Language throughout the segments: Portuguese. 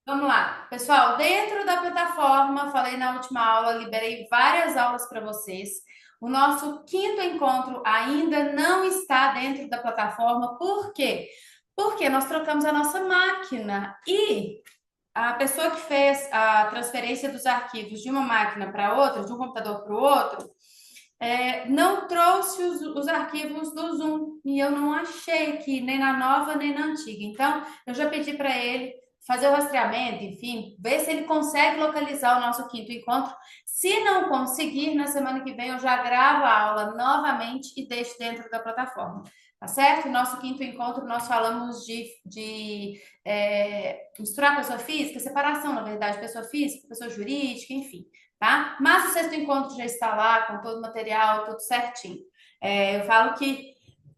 Vamos lá. Pessoal, dentro da plataforma, falei na última aula, liberei várias aulas para vocês. O nosso quinto encontro ainda não está dentro da plataforma. Por quê? Porque nós trocamos a nossa máquina e a pessoa que fez a transferência dos arquivos de uma máquina para outra, de um computador para o outro, não trouxe os arquivos do Zoom e eu não achei aqui, nem na nova, nem na antiga. Então, eu já pedi para ele fazer o rastreamento, enfim, ver se ele consegue localizar o nosso quinto encontro. Se não conseguir, na semana que vem eu já gravo a aula novamente e deixo dentro da plataforma. Tá certo? Nosso quinto encontro, nós falamos de misturar pessoa física, separação, na verdade, pessoa física, pessoa jurídica, enfim, tá? Mas o sexto encontro já está lá, com todo o material, tudo certinho. Eu falo que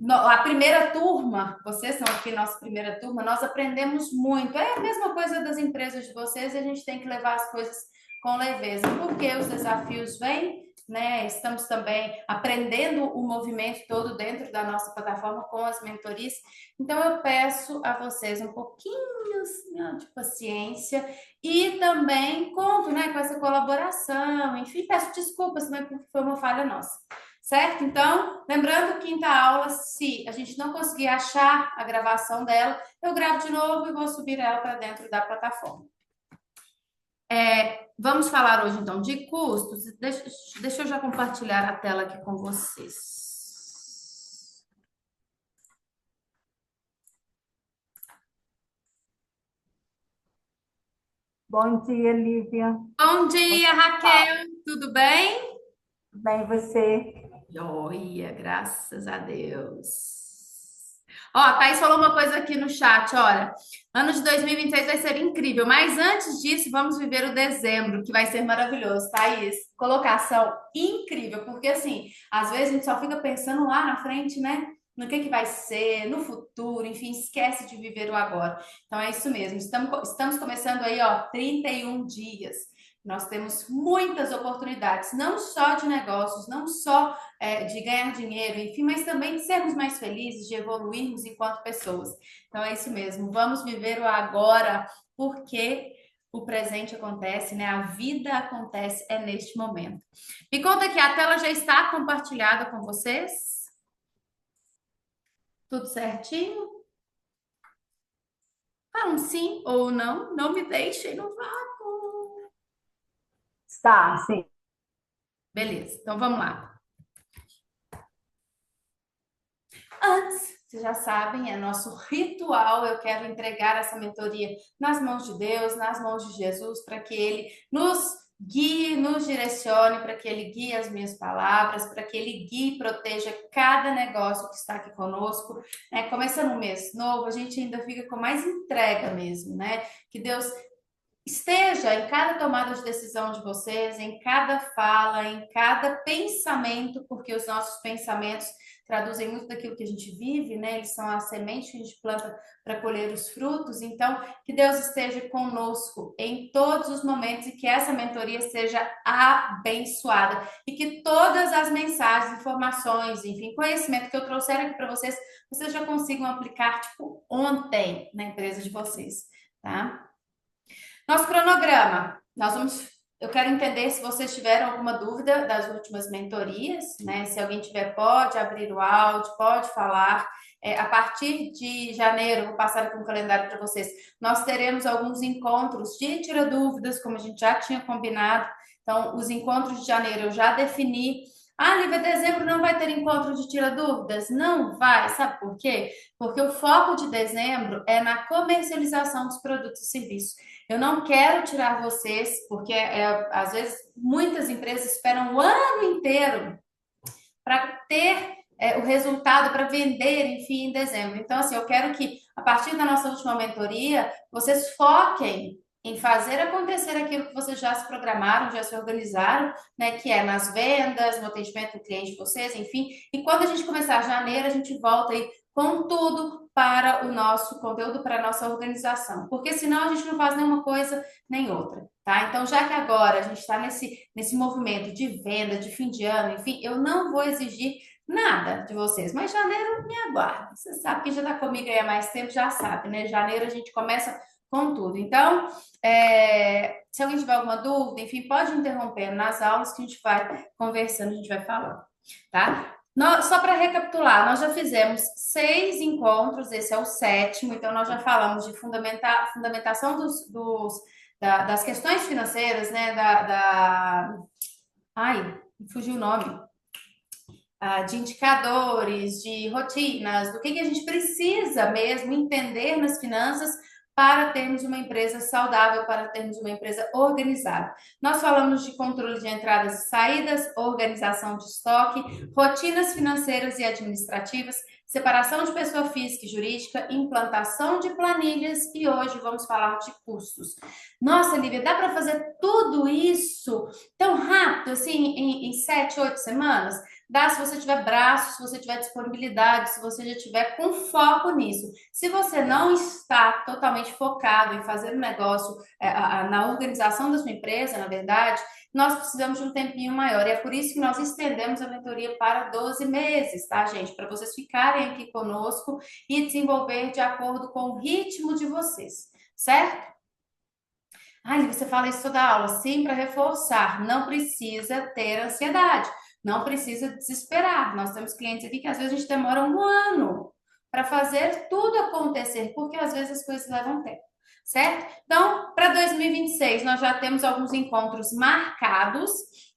a primeira turma, vocês são aqui nossa primeira turma, nós aprendemos muito. É a mesma coisa das empresas de vocês e a gente tem que levar as coisas com leveza, porque os desafios vêm, né? Estamos também aprendendo o movimento todo dentro da nossa plataforma com as mentorias. Então, eu peço a vocês um pouquinho assim, ó, de paciência e também conto, né, com essa colaboração. Enfim, peço desculpas também porque foi uma falha nossa. Certo? Então, lembrando, quinta aula, se a gente não conseguir achar a gravação dela, eu gravo de novo e vou subir ela para dentro da plataforma. Vamos falar hoje então de custos. Deixa eu já compartilhar a tela aqui com vocês. Bom dia, Lívia. Bom Como dia, tá? Raquel. Tudo bem? Bem, você? Joia, graças a Deus. Ó, a Thaís falou uma coisa aqui no chat, olha. Ano de 2026 vai ser incrível, mas antes disso, vamos viver o dezembro, que vai ser maravilhoso, Thaís. Colocação incrível, porque assim, às vezes a gente só fica pensando lá na frente, né? No que vai ser, no futuro, enfim, esquece de viver o agora. Então é isso mesmo. Estamos começando aí, ó, 31 dias. Nós temos muitas oportunidades, não só de negócios, não só de ganhar dinheiro, enfim, mas também de sermos mais felizes, de evoluirmos enquanto pessoas. Então é isso mesmo, vamos viver o agora, porque o presente acontece, né? A vida acontece é neste momento. Me conta que a tela já está compartilhada com vocês? Tudo certinho? Fala um sim ou não, não me deixem no vácuo. Está, sim. Beleza, então vamos lá. Antes, vocês já sabem, é nosso ritual. Eu quero entregar essa mentoria nas mãos de Deus, nas mãos de Jesus, para que Ele nos guie, nos direcione, para que Ele guie as minhas palavras, para que Ele guie e proteja cada negócio que está aqui conosco. Começando um mês novo, a gente ainda fica com mais entrega mesmo, né? Que Deus esteja em cada tomada de decisão de vocês, em cada fala, em cada pensamento, porque os nossos pensamentos traduzem muito daquilo que a gente vive, né? Eles são a semente que a gente planta para colher os frutos. Então, que Deus esteja conosco em todos os momentos e que essa mentoria seja abençoada e que todas as mensagens, informações, enfim, conhecimento que eu trouxer aqui para vocês, vocês já consigam aplicar tipo ontem na empresa de vocês, tá? Nosso cronograma. Eu quero entender se vocês tiveram alguma dúvida das últimas mentorias, né? Se alguém tiver, pode abrir o áudio, pode falar. A partir de janeiro, vou passar aqui um calendário para vocês. Nós teremos alguns encontros de tira dúvidas, como a gente já tinha combinado. Então, os encontros de janeiro eu já defini. Ah, Lívia, dezembro não vai ter encontro de tira dúvidas? Não vai, sabe por quê? Porque o foco de dezembro é na comercialização dos produtos e serviços. Eu não quero tirar vocês, porque às vezes muitas empresas esperam o ano inteiro para ter o resultado, para vender, enfim, em dezembro. Então, assim, eu quero que, a partir da nossa última mentoria, vocês foquem em fazer acontecer aquilo que vocês já se programaram, já se organizaram, né? Que é nas vendas, no atendimento do cliente de vocês, enfim. E quando a gente começar janeiro, a gente volta aí com tudo para o nosso conteúdo, para a nossa organização. Porque senão a gente não faz nenhuma coisa nem outra, tá? Então, já que agora a gente está nesse movimento de venda, de fim de ano, enfim, eu não vou exigir nada de vocês, mas janeiro me aguarda. Você sabe que já está comigo aí há mais tempo, já sabe, né? Janeiro a gente começa com tudo. Então, se alguém tiver alguma dúvida, enfim, pode interromper nas aulas que a gente vai conversando, a gente vai falando, tá? Só para recapitular, nós já fizemos 6 encontros, esse é o sétimo, então nós já falamos de fundamentação das questões financeiras, né? Ai, fugiu o nome. De indicadores, de rotinas, do que a gente precisa mesmo entender nas finanças para termos uma empresa saudável, para termos uma empresa organizada. Nós falamos de controle de entradas e saídas, organização de estoque, rotinas financeiras e administrativas, separação de pessoa física e jurídica, implantação de planilhas e hoje vamos falar de custos. Nossa, Lívia, dá para fazer tudo isso tão rápido, assim, em 7, 8 semanas? Dá se você tiver braço, se você tiver disponibilidade, se você já tiver com foco nisso. Se você não está totalmente focado em fazer um negócio, na organização da sua empresa, na verdade, nós precisamos de um tempinho maior. E é por isso que nós estendemos a mentoria para 12 meses, tá, gente? Para vocês ficarem aqui conosco e desenvolver de acordo com o ritmo de vocês, certo? Ai, você fala isso toda aula, sim, para reforçar. Não precisa ter ansiedade, não precisa desesperar. Nós temos clientes aqui que às vezes a gente demora um ano para fazer tudo acontecer, porque às vezes as coisas levam tempo, certo? Então, para 2026, nós já temos alguns encontros marcados.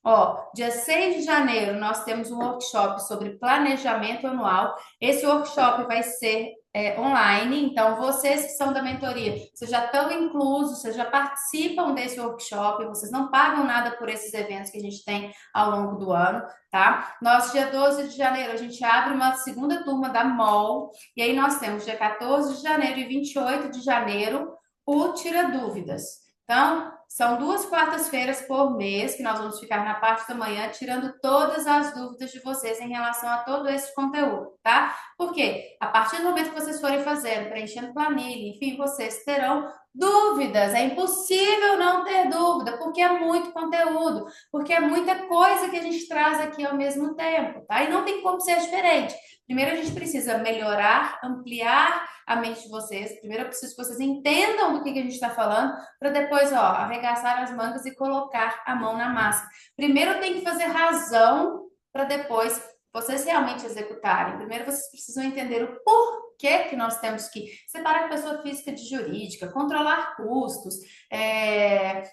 Ó, dia 6 de janeiro, nós temos um workshop sobre planejamento anual. Esse workshop vai ser online, então vocês que são da mentoria, vocês já estão inclusos, vocês já participam desse workshop, vocês não pagam nada por esses eventos que a gente tem ao longo do ano, tá? Nós, dia 12 de janeiro, a gente abre uma segunda turma da MOL, e aí nós temos dia 14 de janeiro e 28 de janeiro o Tira Dúvidas. Então, são 2 quartas-feiras por mês que nós vamos ficar na parte da manhã tirando todas as dúvidas de vocês em relação a todo esse conteúdo, tá? Porque a partir do momento que vocês forem fazendo, preenchendo planilha, enfim, vocês terão dúvidas. É impossível não ter dúvida, porque é muito conteúdo, porque é muita coisa que a gente traz aqui ao mesmo tempo, tá? E não tem como ser diferente. Primeiro a gente precisa melhorar, ampliar a mente de vocês. Primeiro eu preciso que vocês entendam do que a gente está falando, para depois, ó, arregaçar as mangas e colocar a mão na massa. Primeiro tem que fazer razão para depois vocês realmente executarem. Primeiro vocês precisam entender o porquê que nós temos que separar a pessoa física de jurídica, controlar custos,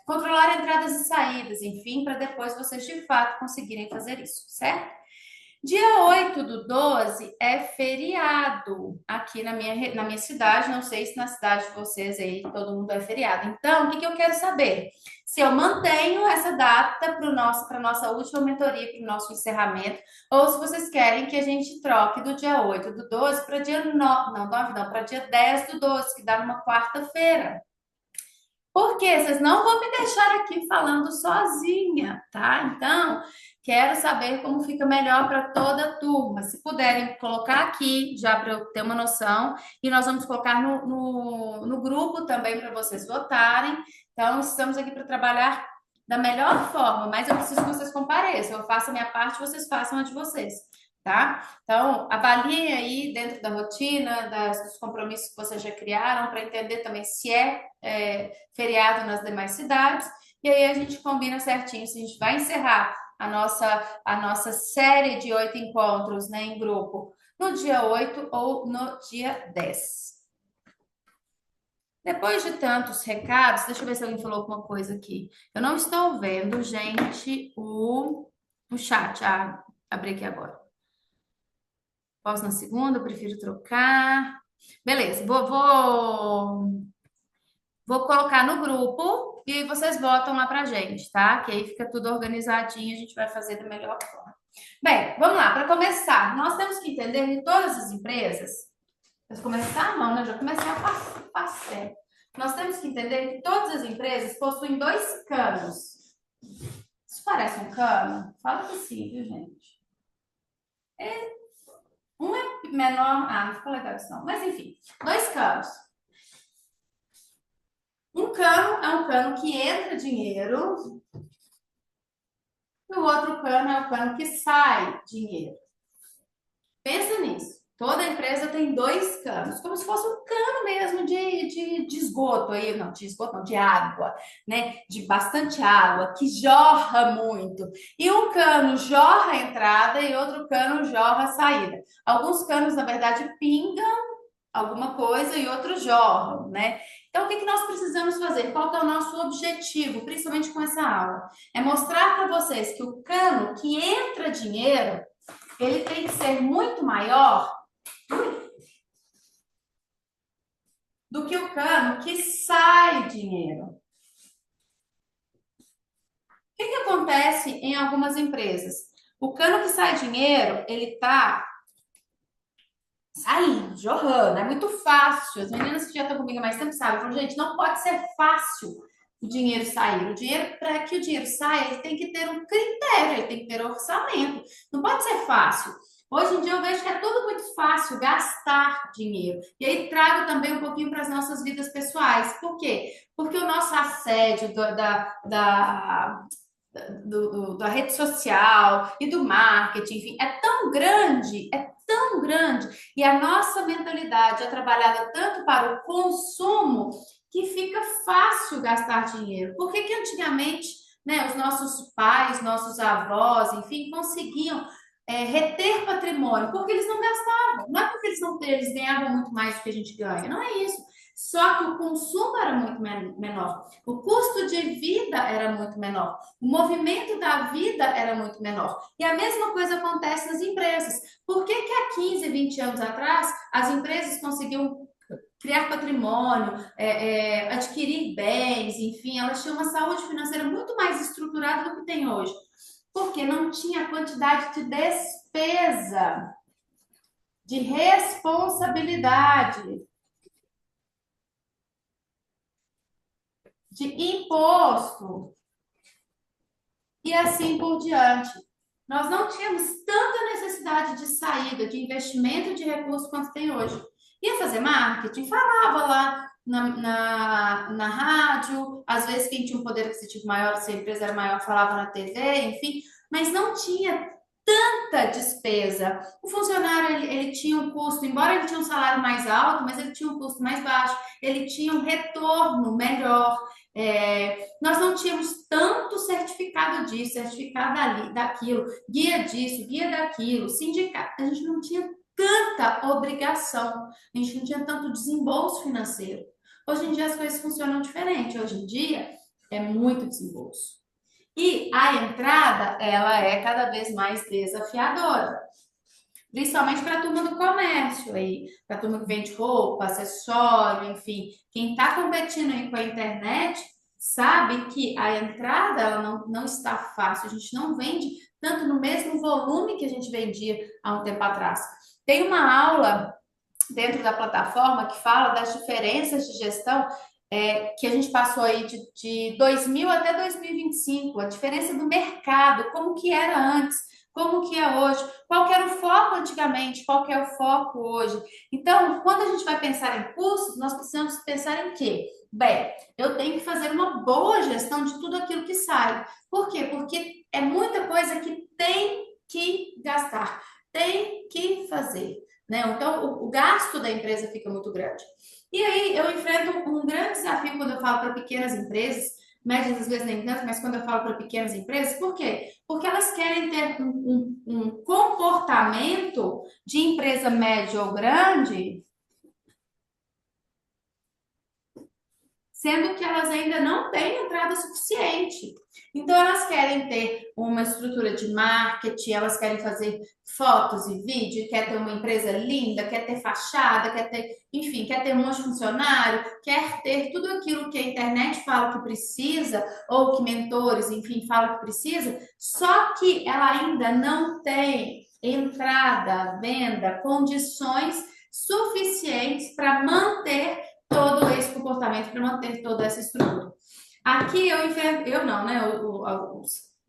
controlar entradas e saídas, enfim, para depois vocês de fato conseguirem fazer isso, certo? Dia 8/12 é feriado aqui na minha cidade, não sei se na cidade de vocês aí todo mundo é feriado. Então, o que eu quero saber? Se eu mantenho essa data para a nossa última mentoria, para o nosso encerramento, ou se vocês querem que a gente troque do dia 8/12 para dia 9, não, 9 não, para dia 10/12, que dá numa quarta-feira. Porque vocês não vão me deixar aqui falando sozinha, tá? Então, quero saber como fica melhor para toda a turma. Se puderem colocar aqui, já para eu ter uma noção, e nós vamos colocar no grupo também para vocês votarem. Então, estamos aqui para trabalhar da melhor forma, mas eu preciso que vocês compareçam. Eu faço a minha parte, vocês façam a de vocês, tá? Então, avaliem aí dentro da rotina, dos compromissos que vocês já criaram, para entender também se feriado nas demais cidades. E aí a gente combina certinho se a gente vai encerrar a nossa série de 8 encontros, né, em grupo no dia 8 ou no dia 10. Depois de tantos recados, deixa eu ver se alguém falou alguma coisa aqui. Eu não estou vendo, gente, o chat. Abri aqui agora. Posso na segunda, eu prefiro trocar. Beleza, vou colocar no grupo e aí vocês votam lá pra gente, tá? Que aí fica tudo organizadinho, a gente vai fazer da melhor forma. Bem, vamos lá, para começar, nós temos que entender que todas as empresas, eu começar não, né? Já comecei a passar. Nós temos que entender que todas as empresas possuem 2 canos. Isso parece um cano? Fala que sim, viu, gente? Um é menor. Não ficou legal isso não. Mas enfim, 2 canos. Um cano é um cano que entra dinheiro, e o outro cano é o cano que sai dinheiro. Pensa nisso. Toda empresa tem dois canos, como se fosse um cano mesmo de esgoto, aí, não, de esgoto não, de água, né? De bastante água, que jorra muito. E um cano jorra a entrada e outro cano jorra a saída. Alguns canos, na verdade, pingam alguma coisa e outros jorram, né? Então, o que que nós precisamos fazer? Qual que é o nosso objetivo, principalmente com essa aula? É mostrar para vocês que o cano que entra dinheiro, ele tem que ser muito maior do que o cano que sai dinheiro. O que que acontece em algumas empresas? O cano que sai dinheiro, ele tá saindo, jorrando, é muito fácil. As meninas que já estão comigo há mais tempo sabem, falam, gente, não pode ser fácil o dinheiro sair. O dinheiro, para que o dinheiro saia, ele tem que ter um critério, ele tem que ter um orçamento. Não pode ser fácil. Hoje em dia eu vejo que é tudo muito fácil gastar dinheiro. E aí trago também um pouquinho para as nossas vidas pessoais. Por quê? Porque o nosso assédio da rede social e do marketing, enfim, é tão grande, e a nossa mentalidade é trabalhada tanto para o consumo que fica fácil gastar dinheiro. Por que que antigamente, né, os nossos pais, nossos avós, enfim, conseguiam reter patrimônio? Porque eles não gastavam. Não é porque eles ganhavam muito mais do que a gente ganha, não é isso. Só que o consumo era muito menor, o custo de vida era muito menor, o movimento da vida era muito menor. E a mesma coisa acontece nas empresas. Por que que há 15, 20 anos atrás as empresas conseguiam criar patrimônio, adquirir bens, enfim, elas tinham uma saúde financeira muito mais estruturada do que tem hoje? Porque não tinha quantidade de despesa, de responsabilidade, de imposto e assim por diante. Nós não tínhamos tanta necessidade de saída, de investimento de recursos quanto tem hoje. Ia fazer marketing, falava lá na rádio, às vezes quem tinha um poder aquisitivo maior, se a empresa era maior, falava na TV, enfim, mas não tinha tanta despesa. O funcionário, ele tinha um custo, embora ele tinha um salário mais alto, mas ele tinha um custo mais baixo, ele tinha um retorno melhor. Nós não tínhamos tanto certificado disso, certificado dali, daquilo, guia disso, guia daquilo, sindicato. A gente não tinha tanta obrigação, a gente não tinha tanto desembolso financeiro. Hoje em dia as coisas funcionam diferente. Hoje em dia é muito desembolso. E a entrada, ela é cada vez mais desafiadora. Principalmente para a turma do comércio aí, para a turma que vende roupa, acessório, enfim. Quem está competindo aí com a internet sabe que a entrada ela não está fácil. A gente não vende tanto no mesmo volume que a gente vendia há um tempo atrás. Tem uma aula dentro da plataforma que fala das diferenças de gestão que a gente passou aí de 2000 até 2025, a diferença do mercado, como que era antes, como que é hoje, qual que era o foco antigamente, qual que é o foco hoje. Então, quando a gente vai pensar em custos, nós precisamos pensar em quê? Bem, eu tenho que fazer uma boa gestão de tudo aquilo que sai. Por quê? Porque é muita coisa que tem que gastar, tem que fazer, né? Então, o gasto da empresa fica muito grande. E aí, eu enfrento um grande desafio quando eu falo para pequenas empresas, médias às vezes nem tanto, mas quando eu falo para pequenas empresas, por quê? Porque elas querem ter um comportamento de empresa média ou grande, sendo que elas ainda não têm entrada suficiente. Então, elas querem ter uma estrutura de marketing, elas querem fazer fotos e vídeo, quer ter uma empresa linda, quer ter fachada, quer ter, enfim, quer ter um monte de funcionário, quer ter tudo aquilo que a internet fala que precisa, ou que mentores, enfim, falam que precisa, só que ela ainda não tem entrada, venda, condições suficientes para manter todo esse comportamento, para manter toda essa estrutura. Aqui eu enfrento, eu não, né?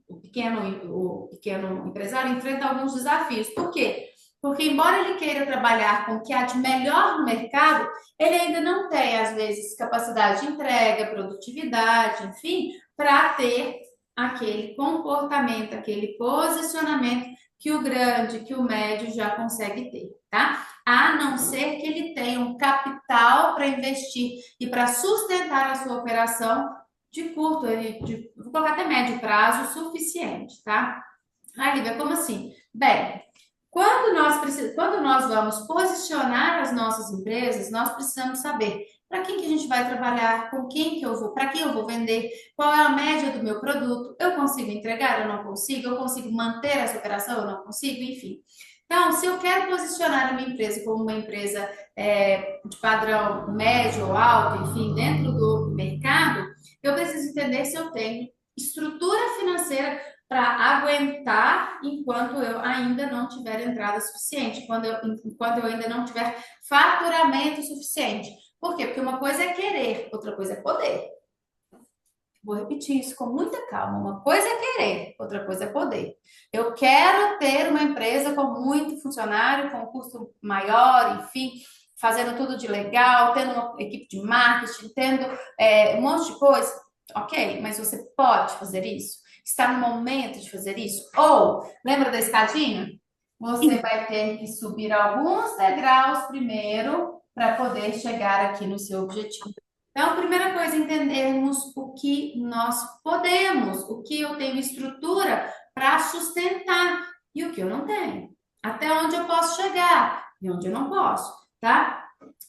O pequeno empresário enfrenta alguns desafios. Por quê? Porque, embora ele queira trabalhar com o que há de melhor no mercado, ele ainda não tem, às vezes, capacidade de entrega, produtividade, enfim, para ter aquele comportamento, aquele posicionamento que o grande, que o médio já consegue ter, tá? a não ser que ele tenha um capital para investir e para sustentar a sua operação de curto, vou colocar até médio prazo, suficiente, tá? Ah, Lívia, como assim? Bem, quando nós vamos posicionar as nossas empresas, nós precisamos saber para quem que a gente vai trabalhar, com quem que eu vou, para quem eu vou vender, qual é a média do meu produto, eu consigo entregar, eu não consigo, eu consigo manter essa operação, eu não consigo, enfim. Então, se eu quero posicionar a minha empresa como uma empresa de padrão médio ou alto, enfim, dentro do mercado, eu preciso entender se eu tenho estrutura financeira para aguentar enquanto eu ainda não tiver entrada suficiente, enquanto eu ainda não tiver faturamento suficiente. Por quê? Porque uma coisa é querer, outra coisa é poder. Vou repetir isso com muita calma. Uma coisa é querer, outra coisa é poder. Eu quero ter uma empresa com muito funcionário, com um custo maior, enfim, fazendo tudo de legal, tendo uma equipe de marketing, tendo um monte de coisa. Ok, mas você pode fazer isso? Está no momento de fazer isso? Ou, lembra da escadinha? Você vai ter que subir alguns degraus primeiro para poder chegar aqui no seu objetivo. Então, a primeira coisa é entendermos o que nós podemos, o que eu tenho estrutura para sustentar e o que eu não tenho. Até onde eu posso chegar e onde eu não posso, tá?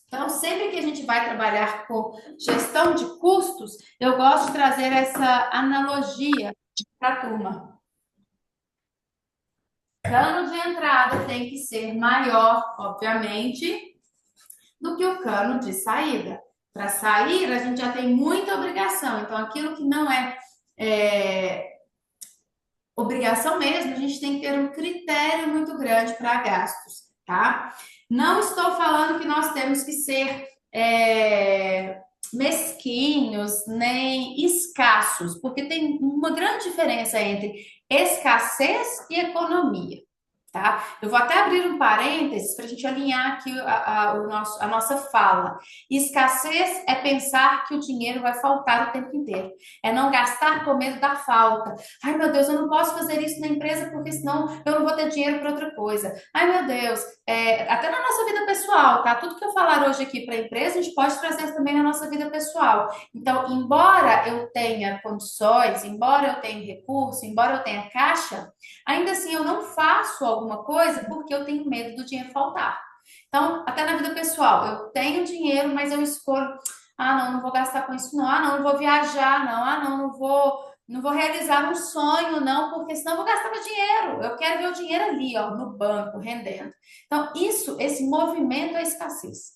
Então, sempre que a gente vai trabalhar com gestão de custos, eu gosto de trazer essa analogia para a turma. Cano de entrada tem que ser maior, obviamente, do que o cano de saída. Para sair, a gente já tem muita obrigação. Então, aquilo que não é obrigação mesmo, a gente tem que ter um critério muito grande para gastos, tá? Não estou falando que nós temos que ser mesquinhos nem escassos, porque tem uma grande diferença entre escassez e economia. Tá? Eu vou até abrir um parênteses para a gente alinhar aqui a nossa fala. Escassez é pensar que o dinheiro vai faltar o tempo inteiro. É não gastar com medo da falta. Ai, meu Deus, eu não posso fazer isso na empresa porque senão eu não vou ter dinheiro para outra coisa. Ai, meu Deus, até na nossa vida pessoal, tá? Tudo que eu falar hoje aqui para a empresa, a gente pode trazer também na nossa vida pessoal. Então, embora eu tenha condições, embora eu tenha recurso, embora eu tenha caixa, ainda assim eu não faço alguma coisa porque eu tenho medo do dinheiro faltar. Então, até na vida pessoal, eu tenho dinheiro, mas eu escolho, ah, não, não vou gastar com isso, não, ah, não, não vou viajar, não, ah, não, não vou realizar um sonho, não, porque senão eu vou gastar meu dinheiro. Eu quero ver o dinheiro ali, ó, no banco, rendendo. Então, esse movimento é escassez.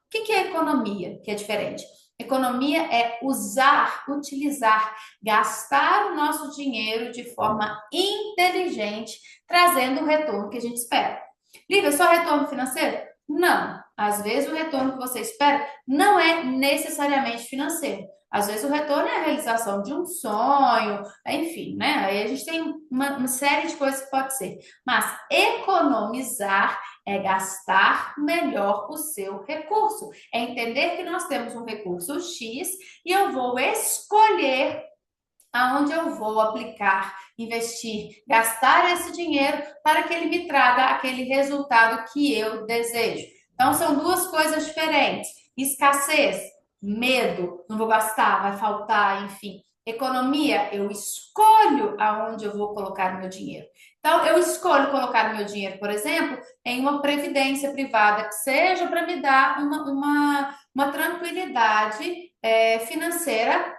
O que é economia, que é diferente? Economia é usar, utilizar, gastar o nosso dinheiro de forma inteligente, trazendo o retorno que a gente espera. Lívia, só retorno financeiro? Não. Às vezes o retorno que você espera não é necessariamente financeiro. Às vezes o retorno é a realização de um sonho, enfim, né? Aí a gente tem uma série de coisas que pode ser. Mas economizar é gastar melhor o seu recurso. É entender que nós temos um recurso X e eu vou escolher aonde eu vou aplicar, investir, gastar esse dinheiro para que ele me traga aquele resultado que eu desejo. Então, são duas coisas diferentes. Escassez, medo, não vou gastar, vai faltar, enfim. Economia, eu escolho aonde eu vou colocar o meu dinheiro. Então, eu escolho colocar o meu dinheiro, por exemplo, em uma previdência privada, que seja para me dar uma tranquilidade financeira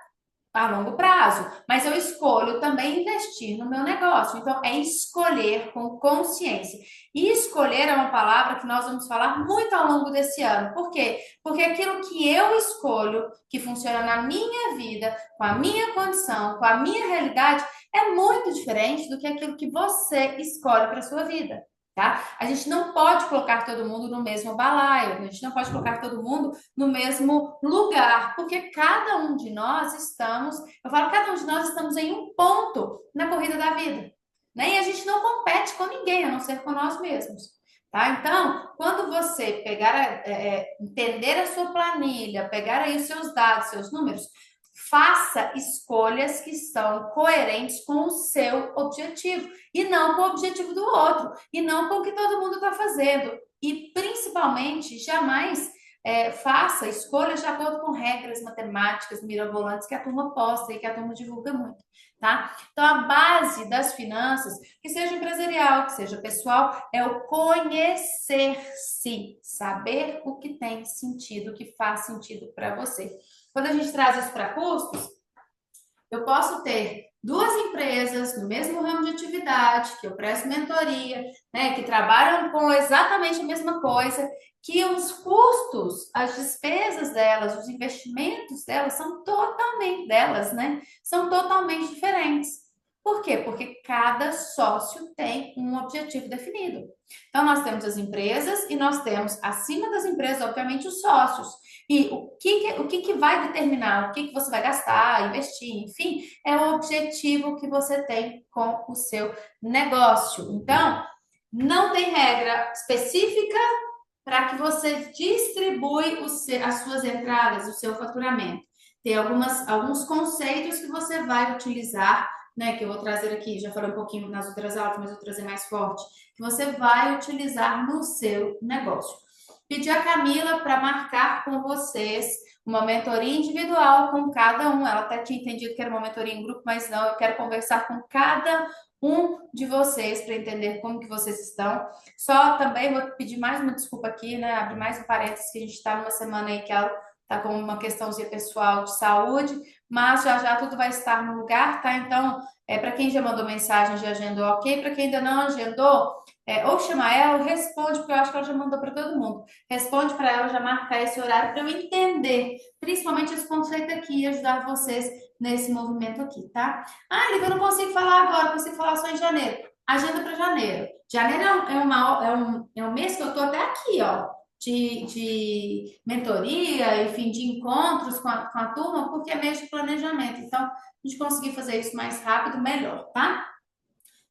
a longo prazo, mas eu escolho também investir no meu negócio. Então, é escolher com consciência. E escolher é uma palavra que nós vamos falar muito ao longo desse ano. Por quê? Porque aquilo que eu escolho, que funciona na minha vida, com a minha condição, com a minha realidade, é muito diferente do que aquilo que você escolhe para a sua vida. Tá? A gente não pode colocar todo mundo no mesmo balaio, a gente não pode colocar todo mundo no mesmo lugar, porque cada um de nós estamos, eu falo, cada um de nós estamos em um ponto na corrida da vida, né? E a gente não compete com ninguém, a não ser com nós mesmos, tá? Então, quando você pegar, entender a sua planilha, pegar aí os seus dados, seus números, faça escolhas que são coerentes com o seu objetivo e não com o objetivo do outro e não com o que todo mundo está fazendo. e principalmente jamais faça escolhas de acordo com regras matemáticas mirabolantes que a turma posta e que a turma divulga muito, tá? Então, a base das finanças, que seja empresarial, que seja pessoal, é o conhecer-se, saber o que tem sentido, o que faz sentido para você. Quando a gente traz isso para custos, eu posso ter duas empresas no mesmo ramo de atividade, que eu presto mentoria, né, que trabalham com exatamente a mesma coisa, que os custos, as despesas delas, os investimentos delas são totalmente delas, né? São totalmente diferentes. Por quê? Porque cada sócio tem um objetivo definido. Então, nós temos as empresas e nós temos, acima das empresas, obviamente, os sócios. E o que vai determinar o que você vai gastar, investir, enfim, é o objetivo que você tem com o seu negócio. Então, não tem regra específica para que você distribui as suas entradas, o seu faturamento. Tem alguns conceitos que você vai utilizar, né, que eu vou trazer aqui, já falei um pouquinho nas outras aulas, mas eu vou trazer mais forte, que você vai utilizar no seu negócio. Pedi a Camila para marcar com vocês uma mentoria individual com cada um. Ela até tinha entendido que era uma mentoria em grupo, mas não, eu quero conversar com cada um de vocês para entender como que vocês estão. Só também vou pedir mais uma desculpa aqui, né? Abrir mais um parênteses, que a gente está numa semana aí que ela está com uma questãozinha pessoal de saúde, mas já já tudo vai estar no lugar, tá? Então, para quem já mandou mensagem, já agendou, ok. Para quem ainda não agendou, ou chama ela, ou responde, porque eu acho que ela já mandou para todo mundo. Responde para ela, já marcar esse horário para eu entender, principalmente esse conceito aqui e ajudar vocês nesse movimento aqui, tá? Ah, Lívia, eu não consigo falar agora, consigo falar só em janeiro. Agenda para janeiro. Janeiro é um mês que eu tô até aqui, ó, de mentoria, enfim, de encontros com a turma, porque é mês de planejamento. Então, a gente conseguir fazer isso mais rápido, melhor, tá?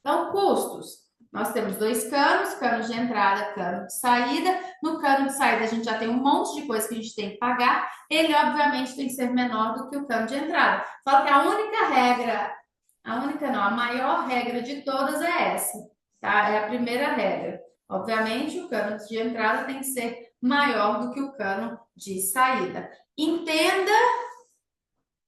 Então, custos. Nós temos dois canos, cano de entrada, cano de saída. No cano de saída, a gente já tem um monte de coisa que a gente tem que pagar. Ele, obviamente, tem que ser menor do que o cano de entrada. Só que a única regra, a única não, a maior regra de todas é essa, tá? É a primeira regra. Obviamente, o cano de entrada tem que ser maior do que o cano de saída. Entenda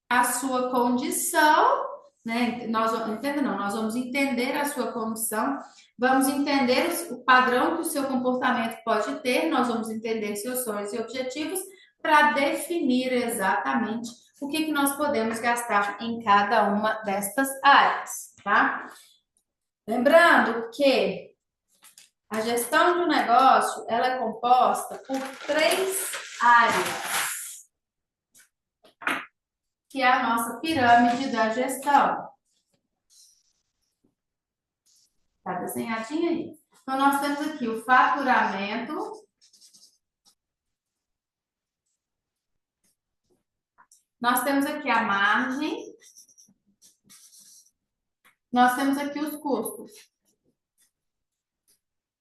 a sua condição, né? Nós vamos entender a sua condição, vamos entender o padrão que o seu comportamento pode ter, nós vamos entender seus sonhos e objetivos para definir exatamente o que nós podemos gastar em cada uma destas áreas, tá? Lembrando que a gestão de um negócio, ela é composta por três áreas, que é a nossa pirâmide da gestão. Tá desenhadinho aí. Então, nós temos aqui o faturamento. Nós temos aqui a margem. Nós temos aqui os custos.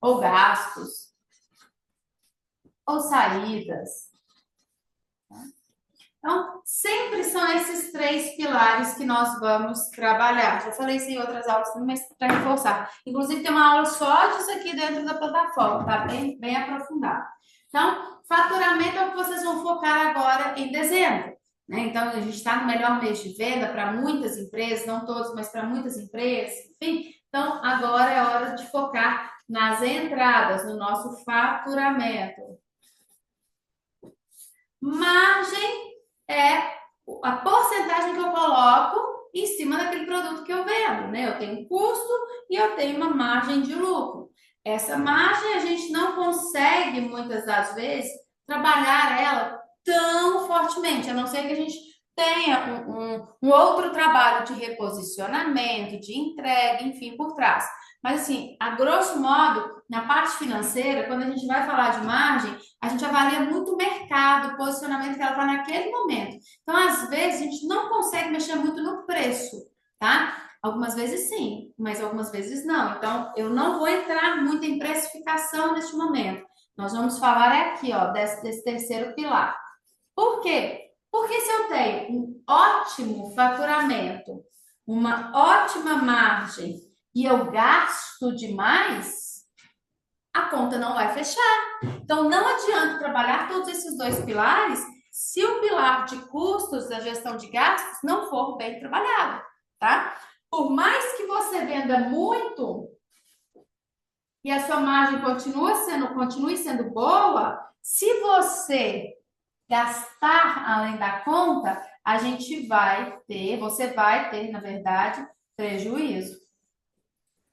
Ou gastos. Ou saídas. Então, sempre são esses três pilares que nós vamos trabalhar. Já falei isso em outras aulas, mas para reforçar. Inclusive, tem uma aula só disso aqui dentro da plataforma, tá? Bem aprofundado. Então, faturamento é o que vocês vão focar agora em dezembro, né? Então, a gente está no melhor mês de venda para muitas empresas, não todas, mas para muitas empresas, enfim. Então, agora é hora de focar nas entradas, no nosso faturamento. Margem é a porcentagem que eu coloco em cima daquele produto que eu vendo, né? Eu tenho um custo e eu tenho uma margem de lucro. Essa margem a gente não consegue, muitas das vezes, trabalhar ela tão fortemente, a não ser que a gente tenha um outro trabalho de reposicionamento, de entrega, enfim, por trás. Mas, assim, a grosso modo, na parte financeira, quando a gente vai falar de margem, a gente avalia muito o mercado, o posicionamento que ela está naquele momento. Então, às vezes, a gente não consegue mexer muito no preço, tá? Algumas vezes sim, mas algumas vezes não. Então, eu não vou entrar muito em precificação neste momento. Nós vamos falar aqui, ó, desse terceiro pilar. Por quê? Porque se eu tenho um ótimo faturamento, uma ótima margem e eu gasto demais, a conta não vai fechar. Então, não adianta trabalhar todos esses dois pilares se o pilar de custos da gestão de gastos não for bem trabalhado, tá? Por mais que você venda muito e a sua margem continue sendo boa, se você gastar além da conta, você vai ter, na verdade, prejuízo.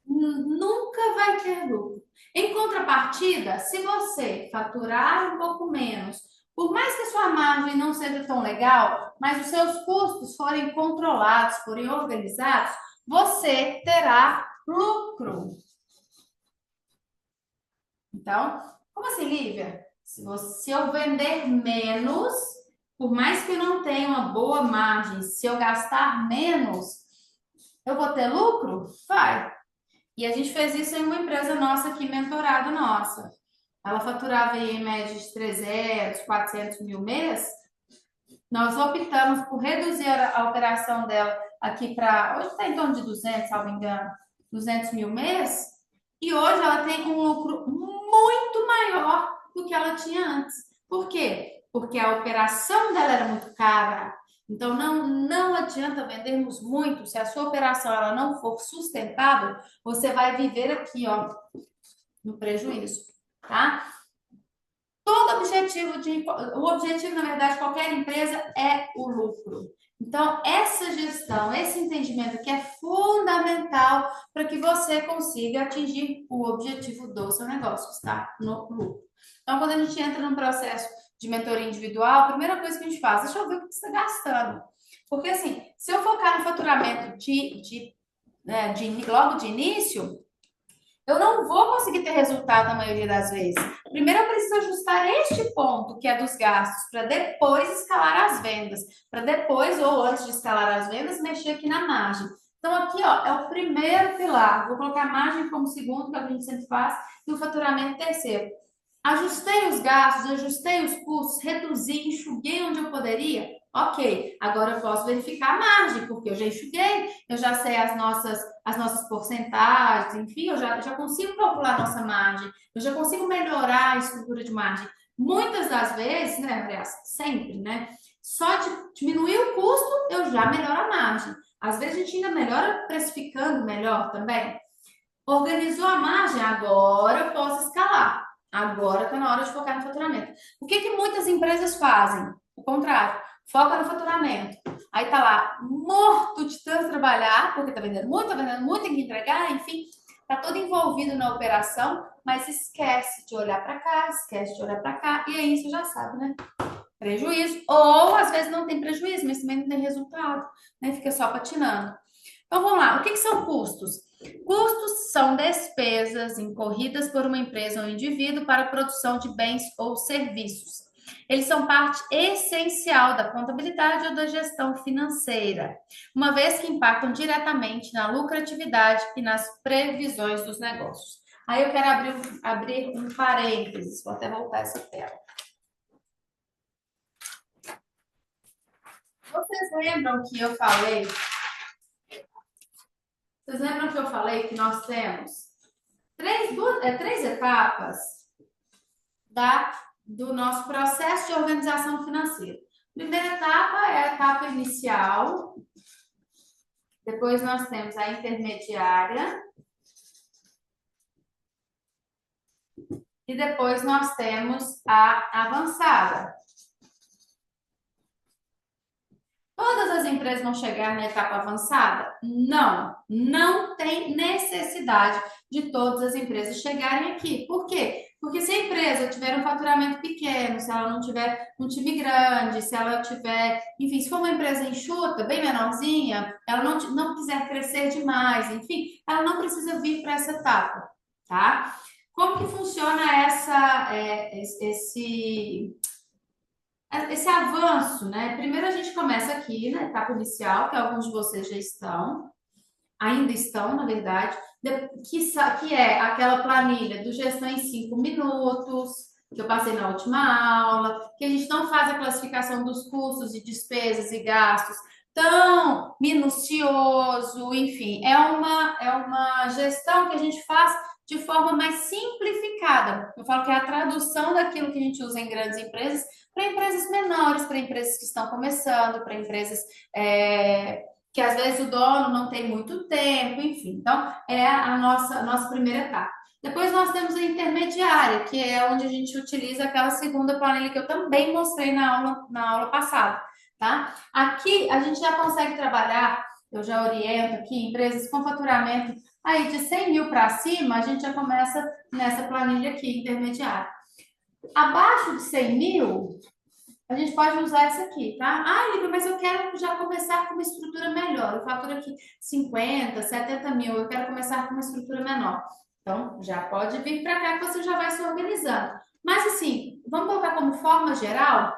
Nunca vai ter lucro. Em contrapartida, se você faturar um pouco menos, por mais que a sua margem não seja tão legal, mas os seus custos forem controlados, forem organizados, você terá lucro. Então, como assim, Lívia? Se eu vender menos, por mais que eu não tenha uma boa margem, se eu gastar menos, eu vou ter lucro? Vai. E a gente fez isso em uma empresa nossa aqui, mentorada nossa. Ela faturava aí em média de 300, 400 mil mês. Nós optamos por reduzir a operação dela aqui para... Hoje está em torno de 200, salvo engano, 200 mil mês. E hoje ela tem um lucro muito maior do que ela tinha antes. Por quê? Porque a operação dela era muito cara. Então, não adianta vendermos muito se a sua operação ela não for sustentável, você vai viver aqui, ó, no prejuízo, tá? O objetivo, na verdade, de qualquer empresa é o lucro. Então, essa gestão, esse entendimento que é fundamental para que você consiga atingir o objetivo do seu negócio, tá? No lucro. Então, quando a gente entra num processo de mentoria individual, a primeira coisa que a gente faz, deixa eu ver o que você está gastando. Porque, assim, se eu focar no faturamento logo de início, eu não vou conseguir ter resultado na maioria das vezes. Primeiro, eu preciso ajustar este ponto, que é dos gastos, para depois escalar as vendas. Para depois, ou antes de escalar as vendas, mexer aqui na margem. Então, aqui, ó, é o primeiro pilar. Vou colocar a margem como segundo, que é o que a gente sempre faz, e o faturamento terceiro. Ajustei os gastos, ajustei os custos, reduzi, enxuguei onde eu poderia. Ok, agora eu posso verificar a margem, porque eu já enxuguei, eu já sei as nossas porcentagens, enfim, eu já consigo calcular a nossa margem, eu já consigo melhorar a estrutura de margem. Muitas das vezes, né, aliás, sempre, né? Só de diminuir o custo, eu já melhoro a margem. Às vezes a gente ainda melhora precificando melhor também. Organizou a margem, agora eu posso escalar. Agora está na hora de focar no faturamento. O que que muitas empresas fazem? O contrário, foca no faturamento. Aí tá lá, morto de tanto trabalhar, porque tá vendendo muito, tem que entregar, enfim, tá todo envolvido na operação, mas esquece de olhar para cá, esquece de olhar para cá, e aí você já sabe, né? Prejuízo. Ou às vezes não tem prejuízo, mas também não tem resultado, né? Fica só patinando. Então vamos lá, o que que são custos? Custos são despesas incorridas por uma empresa ou um indivíduo para a produção de bens ou serviços. Eles são parte essencial da contabilidade ou da gestão financeira, uma vez que impactam diretamente na lucratividade e nas previsões dos negócios. Aí eu quero abrir um parênteses, vou até voltar essa tela. Vocês lembram que eu falei? Vocês lembram que eu falei que nós temos três etapas do nosso processo de organização financeira? Primeira etapa é a etapa inicial, depois nós temos a intermediária e depois nós temos a avançada. Todas as empresas vão chegar na etapa avançada? Não, não tem necessidade de todas as empresas chegarem aqui. Por quê? Porque se a empresa tiver um faturamento pequeno, se ela não tiver um time grande, se ela tiver, enfim, se for uma empresa enxuta, bem menorzinha, ela não quiser crescer demais, enfim, ela não precisa vir para essa etapa, tá? Como que funciona esse avanço, né? Primeiro a gente começa aqui na etapa inicial, que alguns de vocês já estão, ainda estão, na verdade, que é aquela planilha do gestão em 5 minutos, que eu passei na última aula, que a gente não faz a classificação dos custos e despesas e gastos tão minucioso, enfim, é uma gestão que a gente faz de forma mais simplificada. Eu falo que é a tradução daquilo que a gente usa em grandes empresas para empresas menores, para empresas que estão começando, para empresas que às vezes o dono não tem muito tempo, enfim. Então, é a nossa primeira etapa. Depois nós temos a intermediária, que é onde a gente utiliza aquela segunda planilha que eu também mostrei na aula passada, tá? Aqui a gente já consegue trabalhar, eu já oriento aqui, empresas com faturamento aí de 100 mil para cima, a gente já começa nessa planilha aqui, intermediária. Abaixo de 100 mil, a gente pode usar essa aqui, tá? Ah, Lívia, mas eu quero já começar com uma estrutura melhor. Eu faturo aqui 50, 70 mil, eu quero começar com uma estrutura menor. Então, já pode vir para cá que você já vai se organizando. Mas, assim, vamos colocar como forma geral,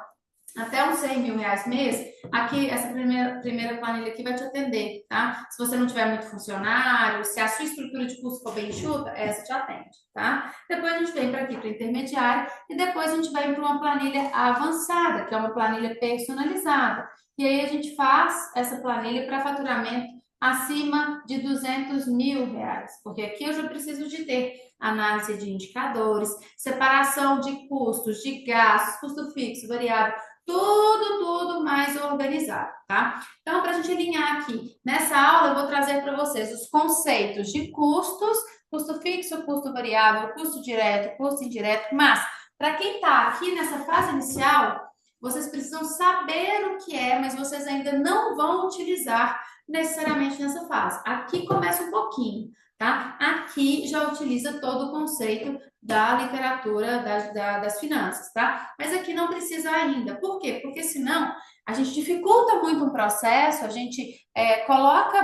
até uns 100 mil reais mês, aqui, essa primeira planilha aqui vai te atender, tá? Se você não tiver muito funcionário, se a sua estrutura de custo for bem enxuta, essa te atende, tá? Depois a gente vem para aqui, para intermediário, e depois a gente vai para uma planilha avançada, que é uma planilha personalizada. E aí a gente faz essa planilha para faturamento acima de 200 mil reais, porque aqui eu já preciso de ter análise de indicadores, separação de custos, de gastos, custo fixo, variável, tudo mais organizado, tá? Então, para a gente alinhar aqui, nessa aula eu vou trazer para vocês os conceitos de custos, custo fixo, custo variável, custo direto, custo indireto, mas para quem está aqui nessa fase inicial, vocês precisam saber o que é, mas vocês ainda não vão utilizar necessariamente nessa fase. Aqui começa um pouquinho, tá? Aqui já utiliza todo o conceito da literatura das finanças, tá? Mas aqui não precisa ainda. Por quê? Porque senão a gente dificulta muito um processo, a gente coloca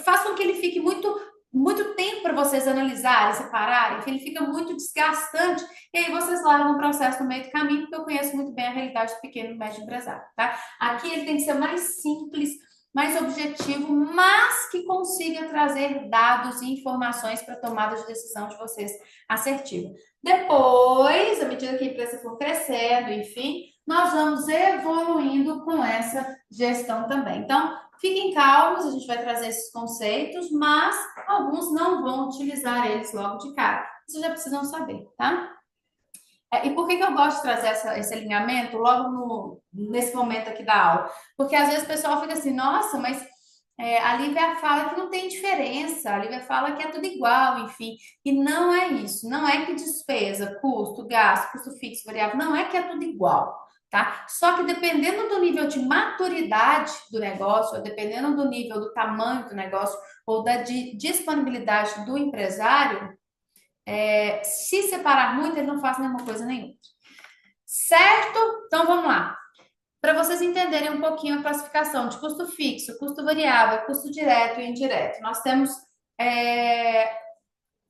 faz com que ele fique muito tempo para vocês analisarem, separarem, que ele fica muito desgastante, e aí vocês largam o processo no meio do caminho, porque eu conheço muito bem a realidade do pequeno e médio empresário, tá? Aqui ele tem que ser mais simples, mais objetivo, mas que consiga trazer dados e informações para a tomada de decisão de vocês assertiva. Depois, à medida que a empresa for crescendo, enfim, nós vamos evoluindo com essa gestão também. Então, fiquem calmos, a gente vai trazer esses conceitos, mas alguns não vão utilizar eles logo de cara. Vocês já precisam saber, tá? E por que eu gosto de trazer esse alinhamento logo nesse momento aqui da aula? Porque às vezes o pessoal fica assim, nossa, mas a Lívia fala que não tem diferença, a Lívia fala que é tudo igual, enfim. E não é isso, não é que despesa, custo, gasto, custo fixo, variável, não é que é tudo igual, tá? Só que dependendo do nível de maturidade do negócio, ou dependendo do nível do tamanho do negócio, ou da disponibilidade do empresário, se separar muito, ele não faz nenhuma coisa nenhuma. Certo? Então vamos lá. Para vocês entenderem um pouquinho a classificação de custo fixo, custo variável, custo direto e indireto, nós temos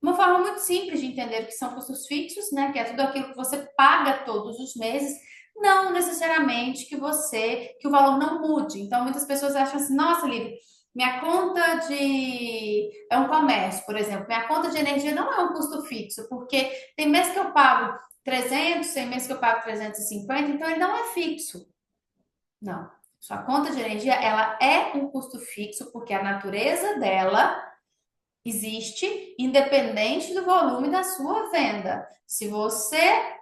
uma forma muito simples de entender o que são custos fixos, né? Que é tudo aquilo que você paga todos os meses, não necessariamente que o valor não mude. Então, muitas pessoas acham assim, nossa, Lívia, minha conta de... É um comércio, por exemplo. Minha conta de energia não é um custo fixo, porque tem mês que eu pago 300, tem mês que eu pago 350, então ele não é fixo. Não. Sua conta de energia, ela é um custo fixo, porque a natureza dela existe independente do volume da sua venda. Se você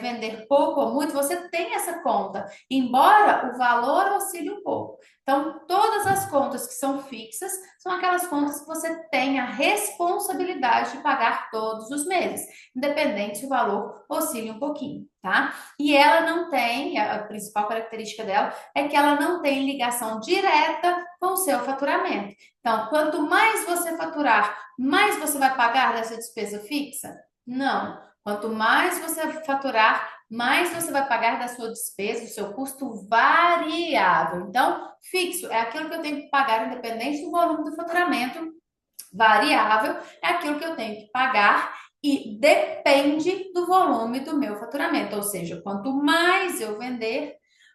vender pouco ou muito, você tem essa conta, embora o valor oscile um pouco. Então, todas as contas que são fixas são aquelas contas que você tem a responsabilidade de pagar todos os meses, independente se o valor oscile um pouquinho, tá? E ela não tem, a principal característica dela é que ela não tem ligação direta com o seu faturamento. Então, quanto mais você faturar, mais você vai pagar dessa despesa fixa? Não. Quanto mais você faturar, mais você vai pagar da sua despesa, do seu custo variável. Então, fixo é aquilo que eu tenho que pagar independente do volume do faturamento. Variável é aquilo que eu tenho que pagar e depende do volume do meu faturamento. Ou seja, quanto mais eu vender,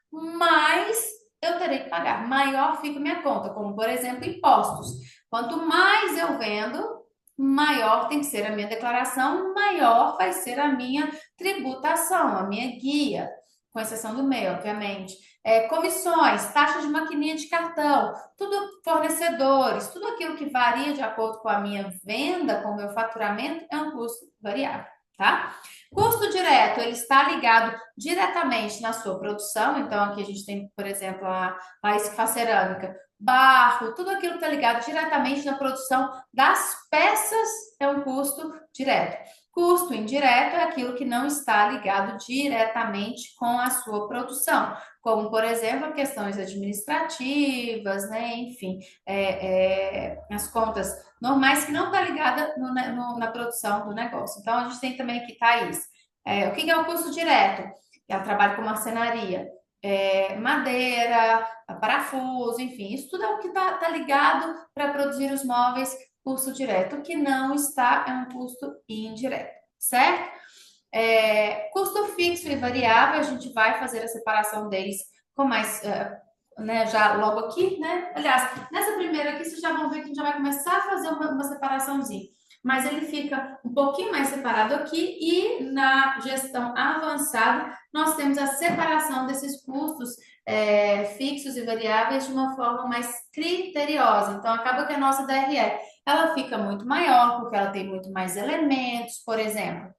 mais eu terei que pagar, maior fica minha conta, como por exemplo impostos. Quanto mais eu vendo, maior tem que ser a minha declaração, maior vai ser a minha tributação, a minha guia. com exceção do MEI, obviamente. Comissões, taxa de maquininha de cartão, tudo fornecedores, tudo aquilo que varia de acordo com a minha venda, com o meu faturamento, é um custo variável, tá? Custo direto, ele está ligado diretamente na sua produção. Então, aqui a gente tem, por exemplo, a País que faz cerâmica, barro, tudo aquilo que está ligado diretamente na produção das peças é um custo direto. Custo indireto é aquilo que não está ligado diretamente com a sua produção, como, por exemplo, questões administrativas, né? Enfim, as contas normais que não está ligada na produção do negócio. Então, a gente tem também aqui, Thaís, o que é o custo direto? Ela trabalha com marcenaria, madeira, parafuso, enfim, isso tudo é o que está ligado para produzir os móveis, custo direto. O que não está é um custo indireto, certo? Custo fixo e variável, a gente vai fazer a separação deles com mais, né, já logo aqui, né? Aliás, nessa primeira aqui, vocês já vão ver que a gente já vai começar a fazer uma separaçãozinha. Mas ele fica um pouquinho mais separado aqui e na gestão avançada nós temos a separação desses custos fixos e variáveis de uma forma mais criteriosa. Então, acaba que a nossa DRE ela fica muito maior, porque ela tem muito mais elementos, por exemplo.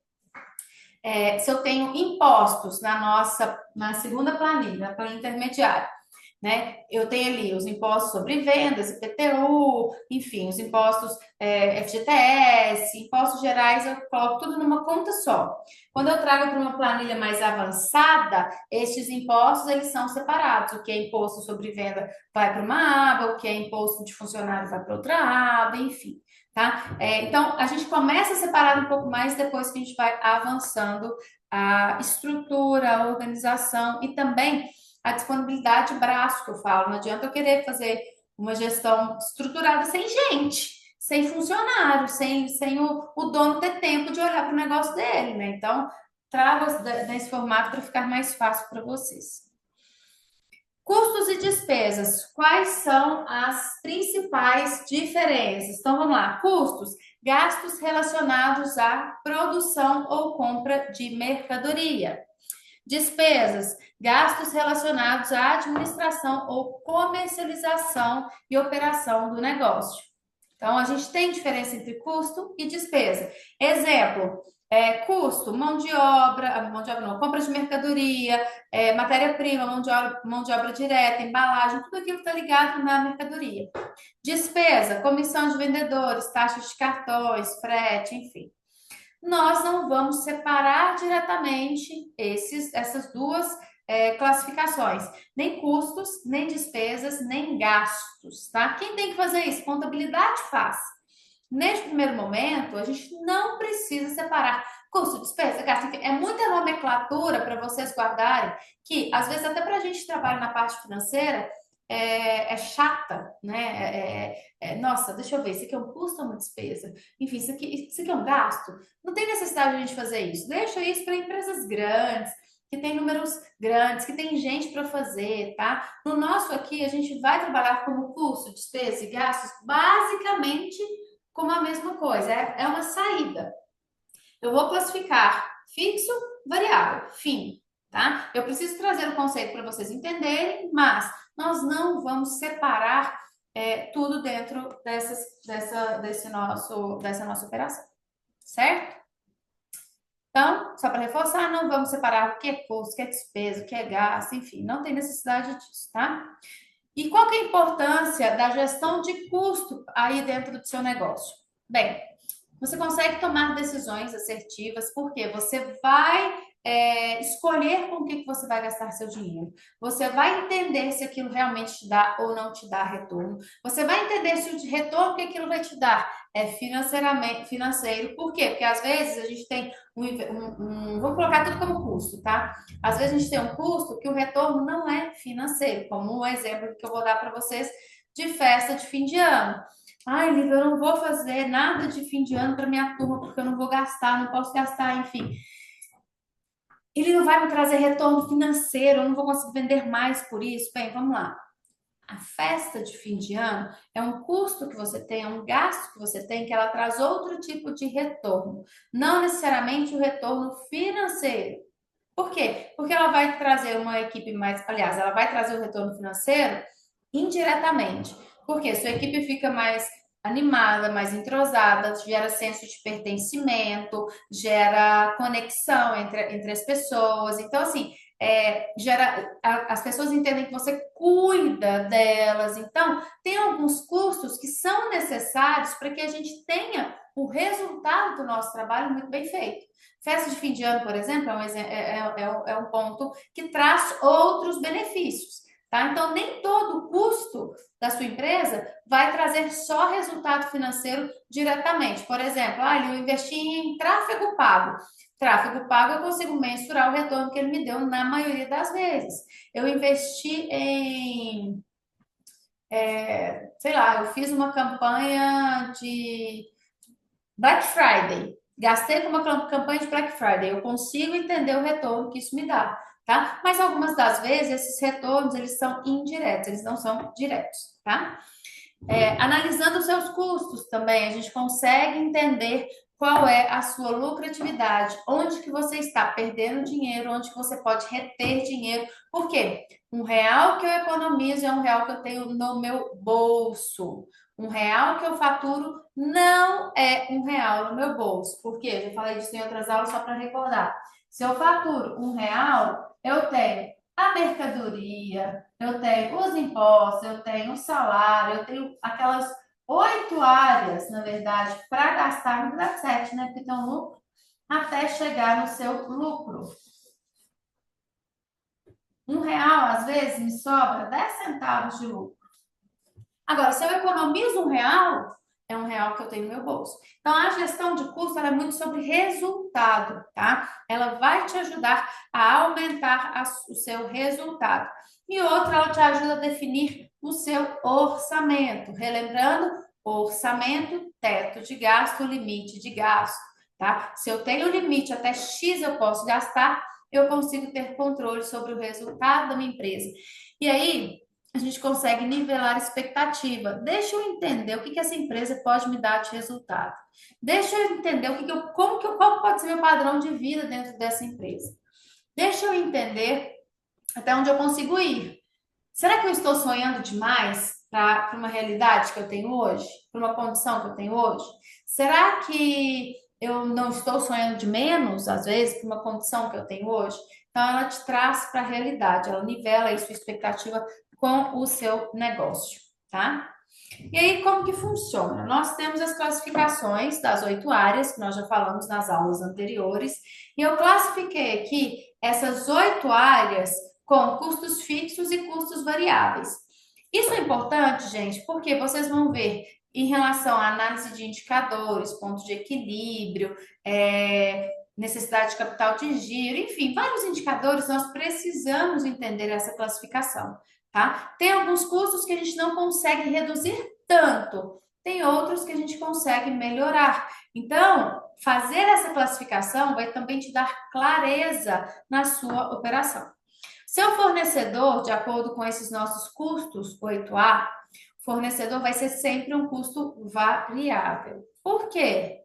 Se eu tenho impostos na segunda planilha, na planilha intermediária, né? Eu tenho ali os impostos sobre vendas, IPTU, enfim, os impostos FGTS, impostos gerais, eu coloco tudo numa conta só. Quando eu trago para uma planilha mais avançada, estes impostos eles são separados. O que é imposto sobre venda vai para uma aba, o que é imposto de funcionário vai para outra aba, enfim. Tá? Então, a gente começa a separar um pouco mais depois que a gente vai avançando a estrutura, a organização e também a disponibilidade de braço que eu falo. Não adianta eu querer fazer uma gestão estruturada sem gente, sem funcionário, sem o dono ter tempo de olhar para o negócio dele, né? Então, trago nesse formato para ficar mais fácil para vocês. Custos e despesas, quais são as principais diferenças? Então vamos lá, custos, gastos relacionados à produção ou compra de mercadoria. Despesas, gastos relacionados à administração ou comercialização e operação do negócio. Então, a gente tem diferença entre custo e despesa. Exemplo, custo, mão de obra não, compra de mercadoria, matéria-prima, mão de obra direta, embalagem, tudo aquilo que está ligado na mercadoria. Despesa, comissão de vendedores, taxas de cartões, frete, enfim. Nós não vamos separar diretamente essas duas classificações, nem custos, nem despesas, nem gastos, tá? Quem tem que fazer isso? Contabilidade faz. Neste primeiro momento, a gente não precisa separar custo, despesa, gasto, enfim, é muita nomenclatura para vocês guardarem, que às vezes até para a gente trabalhar na parte financeira chata, né? Nossa, deixa eu ver, isso aqui é um custo ou uma despesa? Enfim, isso aqui é um gasto? Não tem necessidade de a gente fazer isso. Deixa isso para empresas grandes, que tem números grandes, que tem gente para fazer, tá? No nosso aqui, a gente vai trabalhar como custo, despesa e gastos, basicamente como a mesma coisa, é uma saída. Eu vou classificar fixo, variável, fim, tá? Eu preciso trazer o conceito para vocês entenderem, mas nós não vamos separar tudo dentro dessa nossa operação, certo? Então, só para reforçar, não vamos separar o que é custo, o que é despesa, o que é gasto, enfim, não tem necessidade disso, tá? E qual que é a importância da gestão de custo aí dentro do seu negócio? Bem, você consegue tomar decisões assertivas porque você vai escolher com o que você vai gastar seu dinheiro. Você vai entender se aquilo realmente te dá ou não te dá retorno. Você vai entender se o retorno que aquilo vai te dar é financeiro. Por quê? Porque às vezes a gente tem vamos colocar tudo como custo, tá? Às vezes a gente tem um custo que o retorno não é financeiro, como o exemplo que eu vou dar para vocês de festa de fim de ano. Ai, Lívia, eu não vou fazer nada de fim de ano para minha turma, porque eu não vou gastar, não posso gastar, enfim. Ele não vai me trazer retorno financeiro, eu não vou conseguir vender mais por isso. Bem, vamos lá. A festa de fim de ano é um custo que você tem, é um gasto que você tem, que ela traz outro tipo de retorno. Não necessariamente o retorno financeiro. Por quê? Porque ela vai trazer uma equipe mais, aliás, ela vai trazer o retorno financeiro indiretamente. Porque sua equipe fica mais animada, mais entrosada, gera senso de pertencimento, gera conexão entre as pessoas. Então, assim, as pessoas entendem que você cuida delas. Então, tem alguns custos que são necessários para que a gente tenha o resultado do nosso trabalho muito bem feito. Festa de fim de ano, por exemplo, é um ponto que traz outros benefícios. Tá? Então, nem todo o custo da sua empresa vai trazer só resultado financeiro diretamente. Por exemplo, eu investi em tráfego pago. Tráfego pago, eu consigo mensurar o retorno que ele me deu na maioria das vezes. Eu investi em, sei lá, eu fiz uma campanha de Black Friday. Gastei com uma campanha de Black Friday. Eu consigo entender o retorno que isso me dá, tá? Mas algumas das vezes esses retornos eles são indiretos, eles não são diretos, tá? Analisando os seus custos também, a gente consegue entender qual é a sua lucratividade, onde que você está perdendo dinheiro, onde que você pode reter dinheiro. Por quê? R$ 1 que eu economizo é R$ 1 que eu tenho no meu bolso. R$ 1 que eu faturo não é R$ 1 no meu bolso. Por quê? Eu já falei disso em outras aulas só para recordar. Se eu faturo R$ 1, eu tenho a mercadoria, eu tenho os impostos, eu tenho o salário, eu tenho aquelas 8 áreas, na verdade, para gastar no dá 7, né? Porque tem um lucro até chegar no seu lucro. R$ 1, às vezes, me sobra 10 centavos de lucro. Agora, se eu economizo R$ 1, é R$ 1 que eu tenho no meu bolso. Então, a gestão de custo ela é muito sobre resultado, tá? Ela vai te ajudar a aumentar o seu resultado. E outra, ela te ajuda a definir o seu orçamento. Relembrando, orçamento, teto de gasto, limite de gasto, tá? Se eu tenho limite até X eu posso gastar, eu consigo ter controle sobre o resultado da minha empresa. E aí, a gente consegue nivelar a expectativa. Deixa eu entender o que que essa empresa pode me dar de resultado. Deixa eu entender qual pode ser meu padrão de vida dentro dessa empresa. Deixa eu entender até onde eu consigo ir. Será que eu estou sonhando demais para uma realidade que eu tenho hoje? Para uma condição que eu tenho hoje? Será que eu não estou sonhando de menos, às vezes, para uma condição que eu tenho hoje? Então, ela te traz para a realidade, ela nivela aí sua expectativa com o seu negócio, tá? E aí, como que funciona? Nós temos as classificações das 8 áreas, que nós já falamos nas aulas anteriores, e eu classifiquei aqui essas 8 áreas com custos fixos e custos variáveis. Isso é importante, gente, porque vocês vão ver em relação à análise de indicadores, ponto de equilíbrio, necessidade de capital de giro, enfim, vários indicadores, nós precisamos entender essa classificação, tá? Tem alguns custos que a gente não consegue reduzir tanto, tem outros que a gente consegue melhorar. Então, fazer essa classificação vai também te dar clareza na sua operação. Seu fornecedor, de acordo com esses nossos custos 8A, fornecedor vai ser sempre um custo variável. Por quê?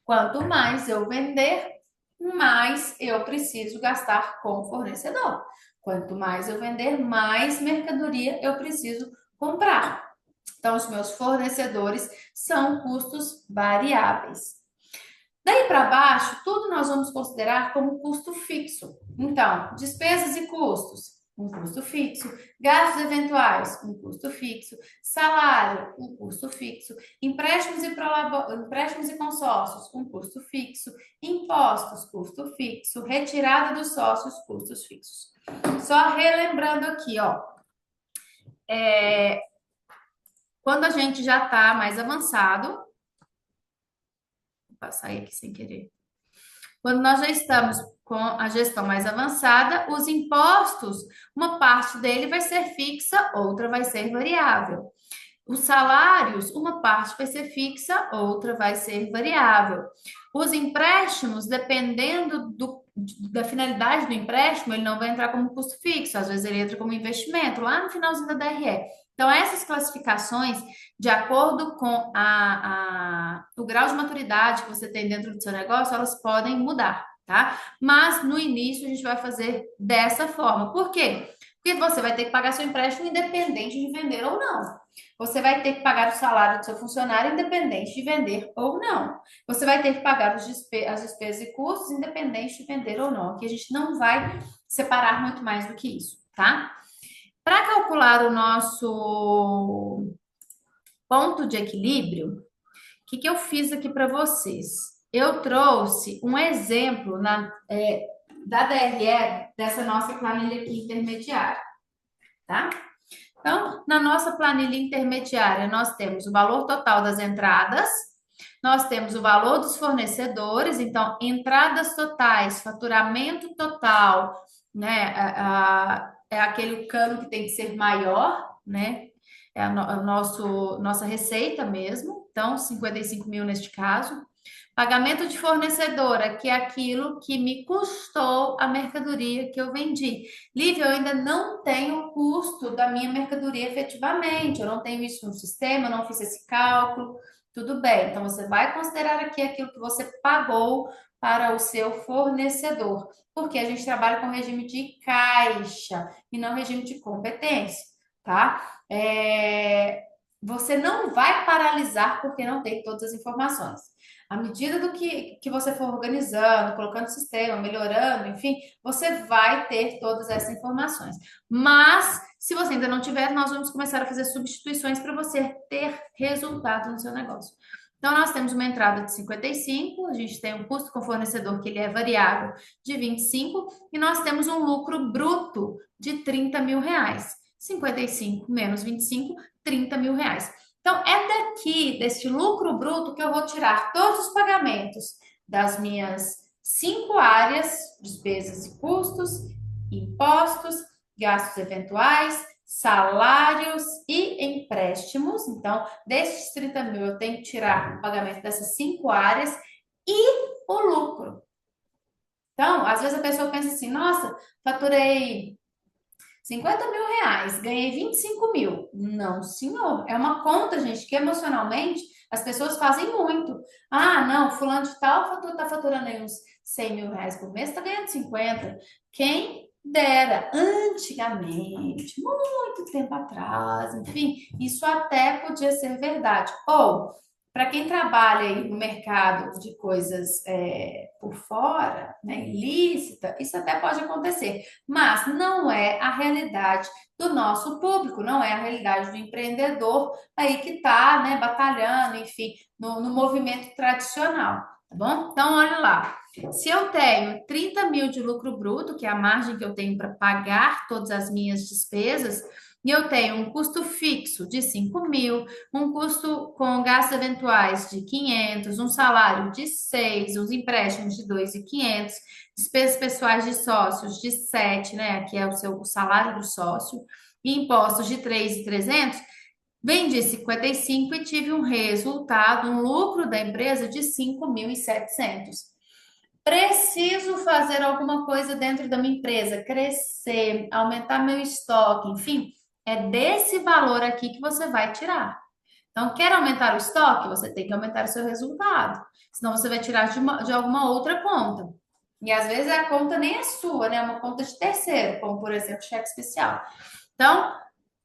Quanto mais eu vender, mais eu preciso gastar com o fornecedor. Quanto mais eu vender, mais mercadoria eu preciso comprar. Então, os meus fornecedores são custos variáveis. Daí para baixo, tudo nós vamos considerar como custo fixo. Então, despesas e custos, um custo fixo. Gastos eventuais, um custo fixo. Salário, um custo fixo. Empréstimos e consórcios, um custo fixo. Impostos, custo fixo. Retirada dos sócios, custos fixos. Só relembrando aqui, ó. Quando a gente já está mais avançado, sair aqui sem querer. Quando nós já estamos com a gestão mais avançada, os impostos, uma parte dele vai ser fixa, outra vai ser variável. Os salários, uma parte vai ser fixa, outra vai ser variável. Os empréstimos, dependendo da finalidade do empréstimo, ele não vai entrar como custo fixo, às vezes ele entra como investimento, lá no finalzinho da DRE. Então, essas classificações, de acordo com o grau de maturidade que você tem dentro do seu negócio, elas podem mudar, tá? Mas no início a gente vai fazer dessa forma. Por quê? Porque você vai ter que pagar seu empréstimo independente de vender ou não. Você vai ter que pagar o salário do seu funcionário independente de vender ou não. Você vai ter que pagar as despesas e custos independente de vender ou não. Aqui a gente não vai separar muito mais do que isso, tá? Para calcular o nosso ponto de equilíbrio, o que que eu fiz aqui para vocês? Eu trouxe um exemplo da DRE, dessa nossa planilha aqui intermediária, tá? Então, na nossa planilha intermediária, nós temos o valor total das entradas, nós temos o valor dos fornecedores, então, entradas totais, faturamento total, né? É aquele cano que tem que ser maior, né? É nossa receita mesmo, então, 55 mil neste caso. Pagamento de fornecedora, que é aquilo que me custou a mercadoria que eu vendi. Lívia, eu ainda não tenho o custo da minha mercadoria efetivamente, eu não tenho isso no sistema, eu não fiz esse cálculo. Tudo bem, então você vai considerar aqui aquilo que você pagou para o seu fornecedor, porque a gente trabalha com regime de caixa e não regime de competência, tá? Você não vai paralisar porque não tem todas as informações. À medida do que você for organizando, colocando sistema, melhorando, enfim, você vai ter todas essas informações. Mas, se você ainda não tiver, nós vamos começar a fazer substituições para você ter resultado no seu negócio. Então, nós temos uma entrada de 55, a gente tem um custo com fornecedor que ele é variável de 25, e nós temos um lucro bruto de 30 mil reais. 55 menos 25, 30 mil reais. Então, é daqui, desse lucro bruto, que eu vou tirar todos os pagamentos das minhas 5 áreas: despesas e custos, impostos, gastos eventuais, salários e empréstimos. Então, desses 30 mil, eu tenho que tirar o pagamento dessas 5 áreas e o lucro. Então, às vezes a pessoa pensa assim: nossa, faturei 50 mil reais, ganhei 25 mil. Não, senhor. É uma conta, gente, que emocionalmente as pessoas fazem muito. Ah, não, fulano de tal tá faturando aí uns 100 mil reais por mês, tá ganhando 50. Quem dera, antigamente, muito tempo atrás, enfim, isso até podia ser verdade. Ou, para quem trabalha aí no mercado de coisas por fora, né, ilícita, isso até pode acontecer, mas não é a realidade do nosso público, não é a realidade do empreendedor aí que está, né, batalhando, enfim, no movimento tradicional, tá bom? Então, olha lá. Se eu tenho 30 mil de lucro bruto, que é a margem que eu tenho para pagar todas as minhas despesas, e eu tenho um custo fixo de 5 mil, um custo com gastos eventuais de 500, um salário de 6, uns empréstimos de 2.500, despesas pessoais de sócios de 7, né, que é o salário do sócio, e impostos de 3.300, vendi 55 e tive um resultado, um lucro da empresa de 5.700. Preciso fazer alguma coisa dentro da minha empresa, crescer, aumentar meu estoque, enfim, é desse valor aqui que você vai tirar. Então, quer aumentar o estoque? Você tem que aumentar o seu resultado. Senão, você vai tirar de alguma outra conta. E às vezes a conta nem é sua, né? É uma conta de terceiro, como por exemplo, cheque especial. Então,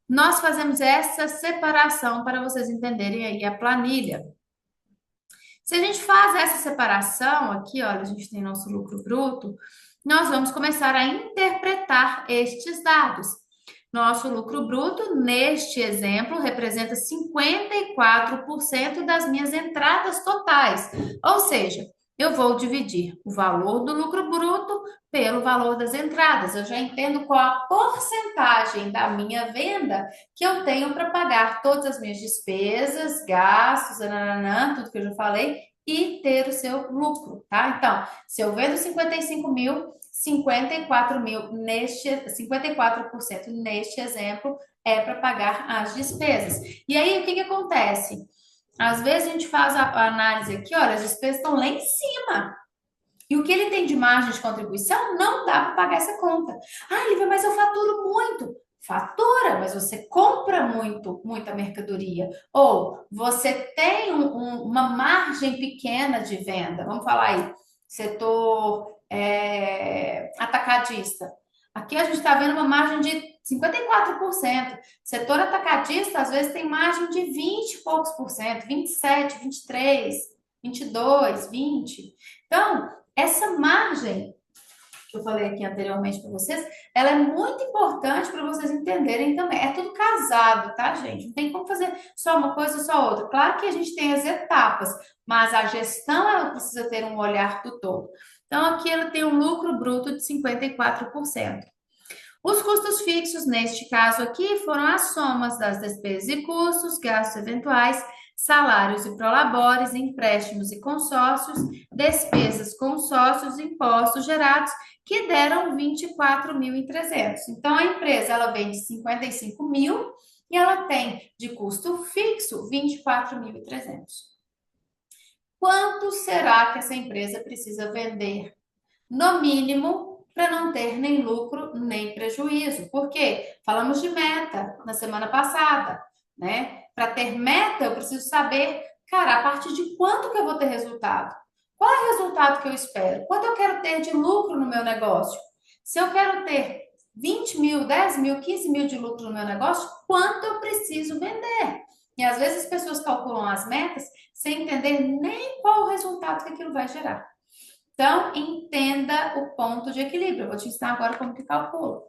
nós fazemos essa separação para vocês entenderem aí a planilha. Se a gente faz essa separação aqui, olha, a gente tem nosso lucro bruto, nós vamos começar a interpretar estes dados. Nosso lucro bruto, neste exemplo, representa 54% das minhas entradas totais. Ou seja, eu vou dividir o valor do lucro bruto pelo valor das entradas. Eu já entendo qual a porcentagem da minha venda que eu tenho para pagar todas as minhas despesas, gastos, nananã, tudo que eu já falei, e ter o seu lucro, tá? Então, se eu vendo 55 mil, 54 mil 54% neste exemplo é para pagar as despesas. E aí, o que que acontece? Às vezes a gente faz a análise aqui, olha, as despesas estão lá em cima. E o que ele tem de margem de contribuição não dá para pagar essa conta. Ah, Lívia, mas eu faturo muito. Fatura, mas você compra muita mercadoria. Ou você tem uma margem pequena de venda. Vamos falar aí, setor atacadista. Aqui a gente está vendo uma margem de 54%. Setor atacadista, às vezes, tem margem de 20 e poucos por cento, 27, 23, 22, 20. Então, essa margem que eu falei aqui anteriormente para vocês, ela é muito importante para vocês entenderem também. É tudo casado, tá, gente? Não tem como fazer só uma coisa ou só outra. Claro que a gente tem as etapas, mas a gestão ela precisa ter um olhar do todo. Então, aqui ela tem um lucro bruto de 54%. Os custos fixos, neste caso aqui, foram as somas das despesas e custos, gastos eventuais, salários e prolabores, empréstimos e consórcios, despesas com sócios, impostos gerados, que deram 24.300. Então, a empresa ela vende 55 mil e ela tem de custo fixo 24.300. Quanto será que essa empresa precisa vender? No mínimo, para não ter nem lucro nem prejuízo. Por quê? Falamos de meta na semana passada, né? Para ter meta, eu preciso saber, cara, a partir de quanto que eu vou ter resultado? Qual é o resultado que eu espero? Quanto eu quero ter de lucro no meu negócio? Se eu quero ter 20 mil, 10 mil, 15 mil de lucro no meu negócio, quanto eu preciso vender? E às vezes as pessoas calculam as metas sem entender nem qual o resultado que aquilo vai gerar. Então, entenda o ponto de equilíbrio. Eu vou te ensinar agora como que calcula.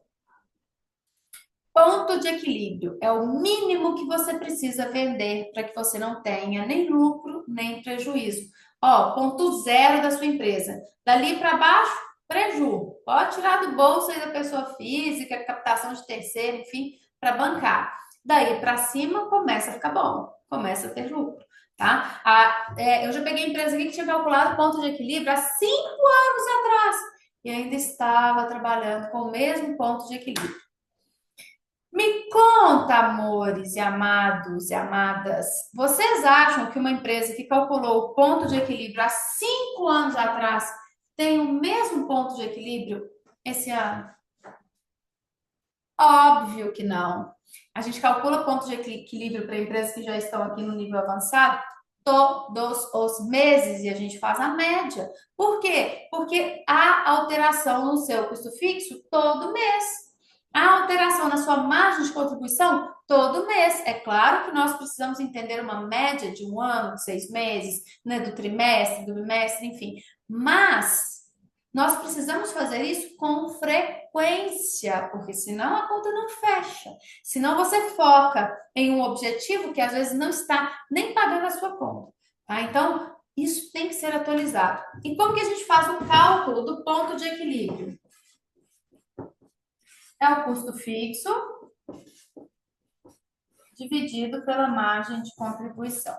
Ponto de equilíbrio é o mínimo que você precisa vender para que você não tenha nem lucro, nem prejuízo. Ó, ponto zero da sua empresa. Dali para baixo, preju. Pode tirar do bolso aí da pessoa física, captação de terceiro, enfim, para bancar. Daí para cima, começa a ficar bom. Começa a ter lucro. Tá? Eu já peguei empresa aqui que tinha calculado ponto de equilíbrio há 5 anos atrás e ainda estava trabalhando com o mesmo ponto de equilíbrio. Me conta, amores e amados e amadas, vocês acham que uma empresa que calculou o ponto de equilíbrio há 5 anos atrás tem o mesmo ponto de equilíbrio esse ano? Óbvio que não. A gente calcula ponto de equilíbrio para empresas que já estão aqui no nível avançado todos os meses e a gente faz a média. Por quê? Porque há alteração no seu custo fixo todo mês. Há alteração na sua margem de contribuição todo mês. É claro que nós precisamos entender uma média de um ano, de 6 meses, né, do trimestre, do bimestre, enfim. Mas nós precisamos fazer isso com frequência, porque senão a conta não fecha. Senão você foca em um objetivo que às vezes não está nem pagando a sua conta. Tá? Então, isso tem que ser atualizado. E como que a gente faz o cálculo do ponto de equilíbrio? É o custo fixo dividido pela margem de contribuição.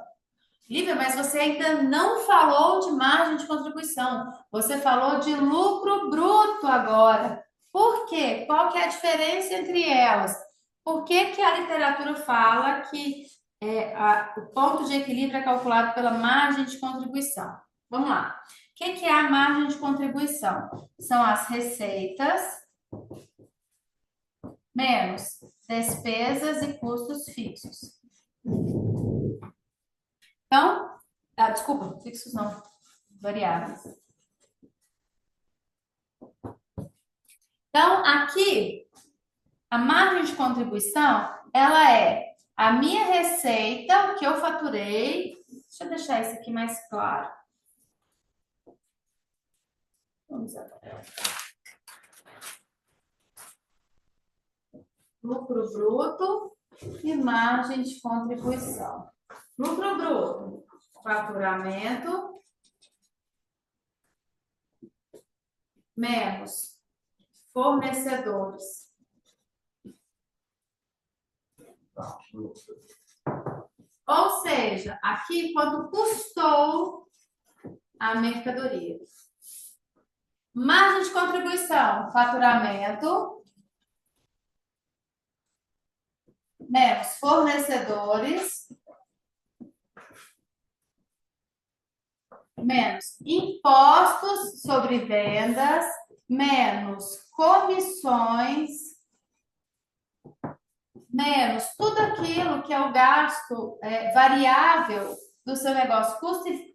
Lívia, mas você ainda não falou de margem de contribuição. Você falou de lucro bruto agora. Por quê? Qual que é a diferença entre elas? Por que que a literatura fala que o ponto de equilíbrio é calculado pela margem de contribuição? Vamos lá. O que é a margem de contribuição? São as receitas menos despesas e custos fixos. Então, desculpa, fixos não, variáveis. Então, aqui, a margem de contribuição, ela é a minha receita, o que eu faturei. Deixa eu deixar isso aqui mais claro. Vamos agora. Lucro bruto e margem de contribuição. Lucro bruto, faturamento menos fornecedores. Ou seja, aqui quanto custou a mercadoria. Margem de contribuição, faturamento menos fornecedores menos impostos sobre vendas, menos comissões, menos tudo aquilo que é o gasto variável do seu negócio,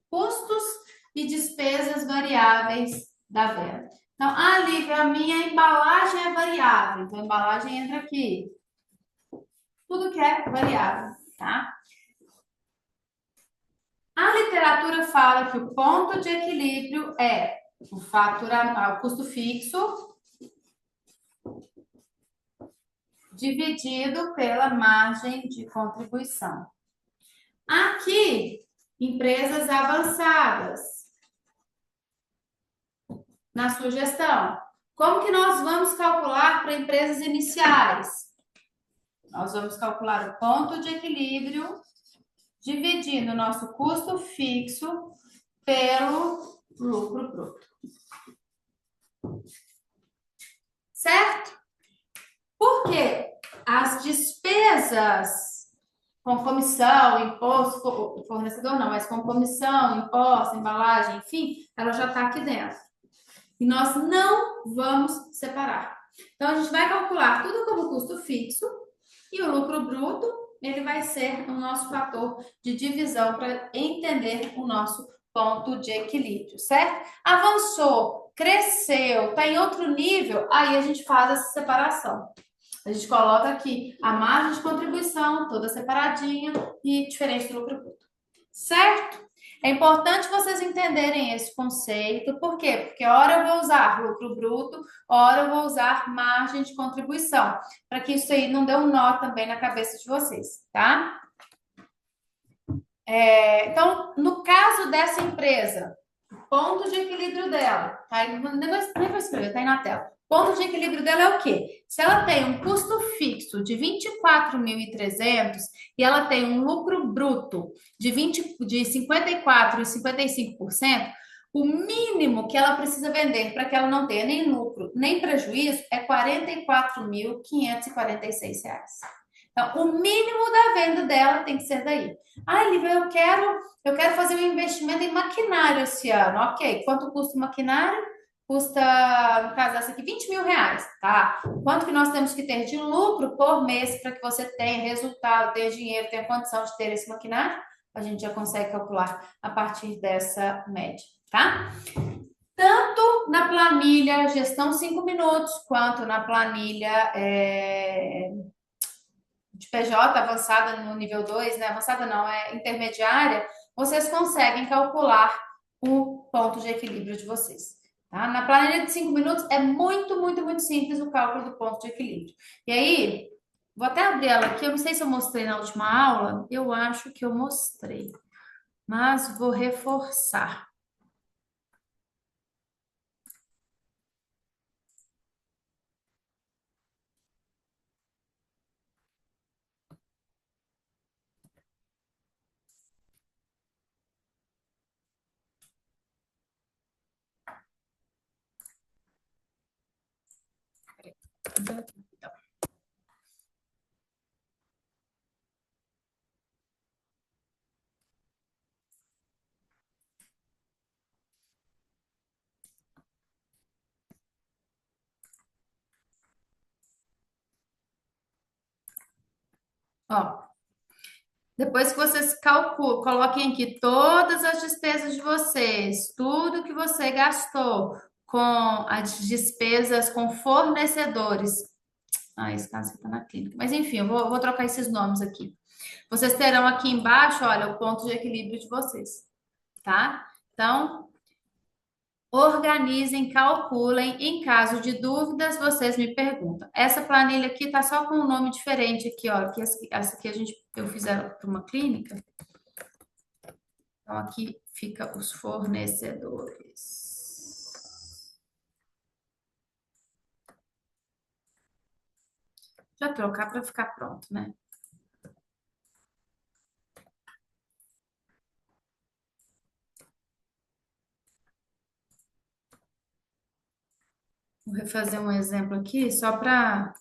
custos e despesas variáveis da venda. Então, Lívia, a minha embalagem é variável. Então, a embalagem entra aqui. Tudo que é variável, tá? A literatura fala que o ponto de equilíbrio é o custo fixo dividido pela margem de contribuição. Aqui, empresas avançadas na sua gestão. Como que nós vamos calcular para empresas iniciais? Nós vamos calcular o ponto de equilíbrio dividindo o nosso custo fixo pelo lucro bruto. Certo? Por quê? As despesas com comissão, imposto, fornecedor não, mas com comissão, imposto, embalagem, enfim, ela já está aqui dentro. E nós não vamos separar. Então, a gente vai calcular tudo como custo fixo e o lucro bruto, ele vai ser o nosso fator de divisão para entender o nosso ponto de equilíbrio, certo? Avançou, cresceu, está em outro nível, aí a gente faz essa separação. A gente coloca aqui a margem de contribuição, toda separadinha e diferente do lucro bruto. Certo? É importante vocês entenderem esse conceito. Por quê? Porque hora eu vou usar lucro bruto, hora eu vou usar margem de contribuição, para que isso aí não dê um nó também na cabeça de vocês, tá? Então, no caso dessa empresa, o ponto de equilíbrio dela, tá? Nem vou escrever, tá aí na tela. Ponto de equilíbrio dela é o quê? Se ela tem um custo fixo de 24.300 e ela tem um lucro bruto de 54 e 55%, o mínimo que ela precisa vender para que ela não tenha nem lucro, nem prejuízo é R$ 44.546. Então, o mínimo da venda dela tem que ser daí. Lívia, eu quero fazer um investimento em maquinário esse ano. Ok, quanto custa o maquinário? Custa, no caso essa aqui, R$ 20.000, tá? Quanto que nós temos que ter de lucro por mês para que você tenha resultado, tenha dinheiro, tenha condição de ter esse maquinário? A gente já consegue calcular a partir dessa média, tá? Tanto na planilha gestão 5 minutos, quanto na planilha de PJ avançada no nível 2, né? Avançada não, é intermediária, vocês conseguem calcular o ponto de equilíbrio de vocês. Tá? Na planilha de 5 minutos é muito, muito, muito simples o cálculo do ponto de equilíbrio. E aí, vou até abrir ela aqui, eu não sei se eu mostrei na última aula, eu acho que eu mostrei, mas vou reforçar. Ó, depois que vocês coloquem aqui todas as despesas de vocês, tudo que você gastou com as despesas com fornecedores. Esse caso está na clínica. Mas enfim, eu vou trocar esses nomes aqui. Vocês terão aqui embaixo, olha, o ponto de equilíbrio de vocês, tá? Então, organizem, calculem. Em caso de dúvidas, vocês me perguntam. Essa planilha aqui tá só com um nome diferente aqui, ó. Que essa aqui eu fiz ela para uma clínica. Então, aqui fica os fornecedores. Já trocar para ficar pronto, né? Vou refazer um exemplo aqui só para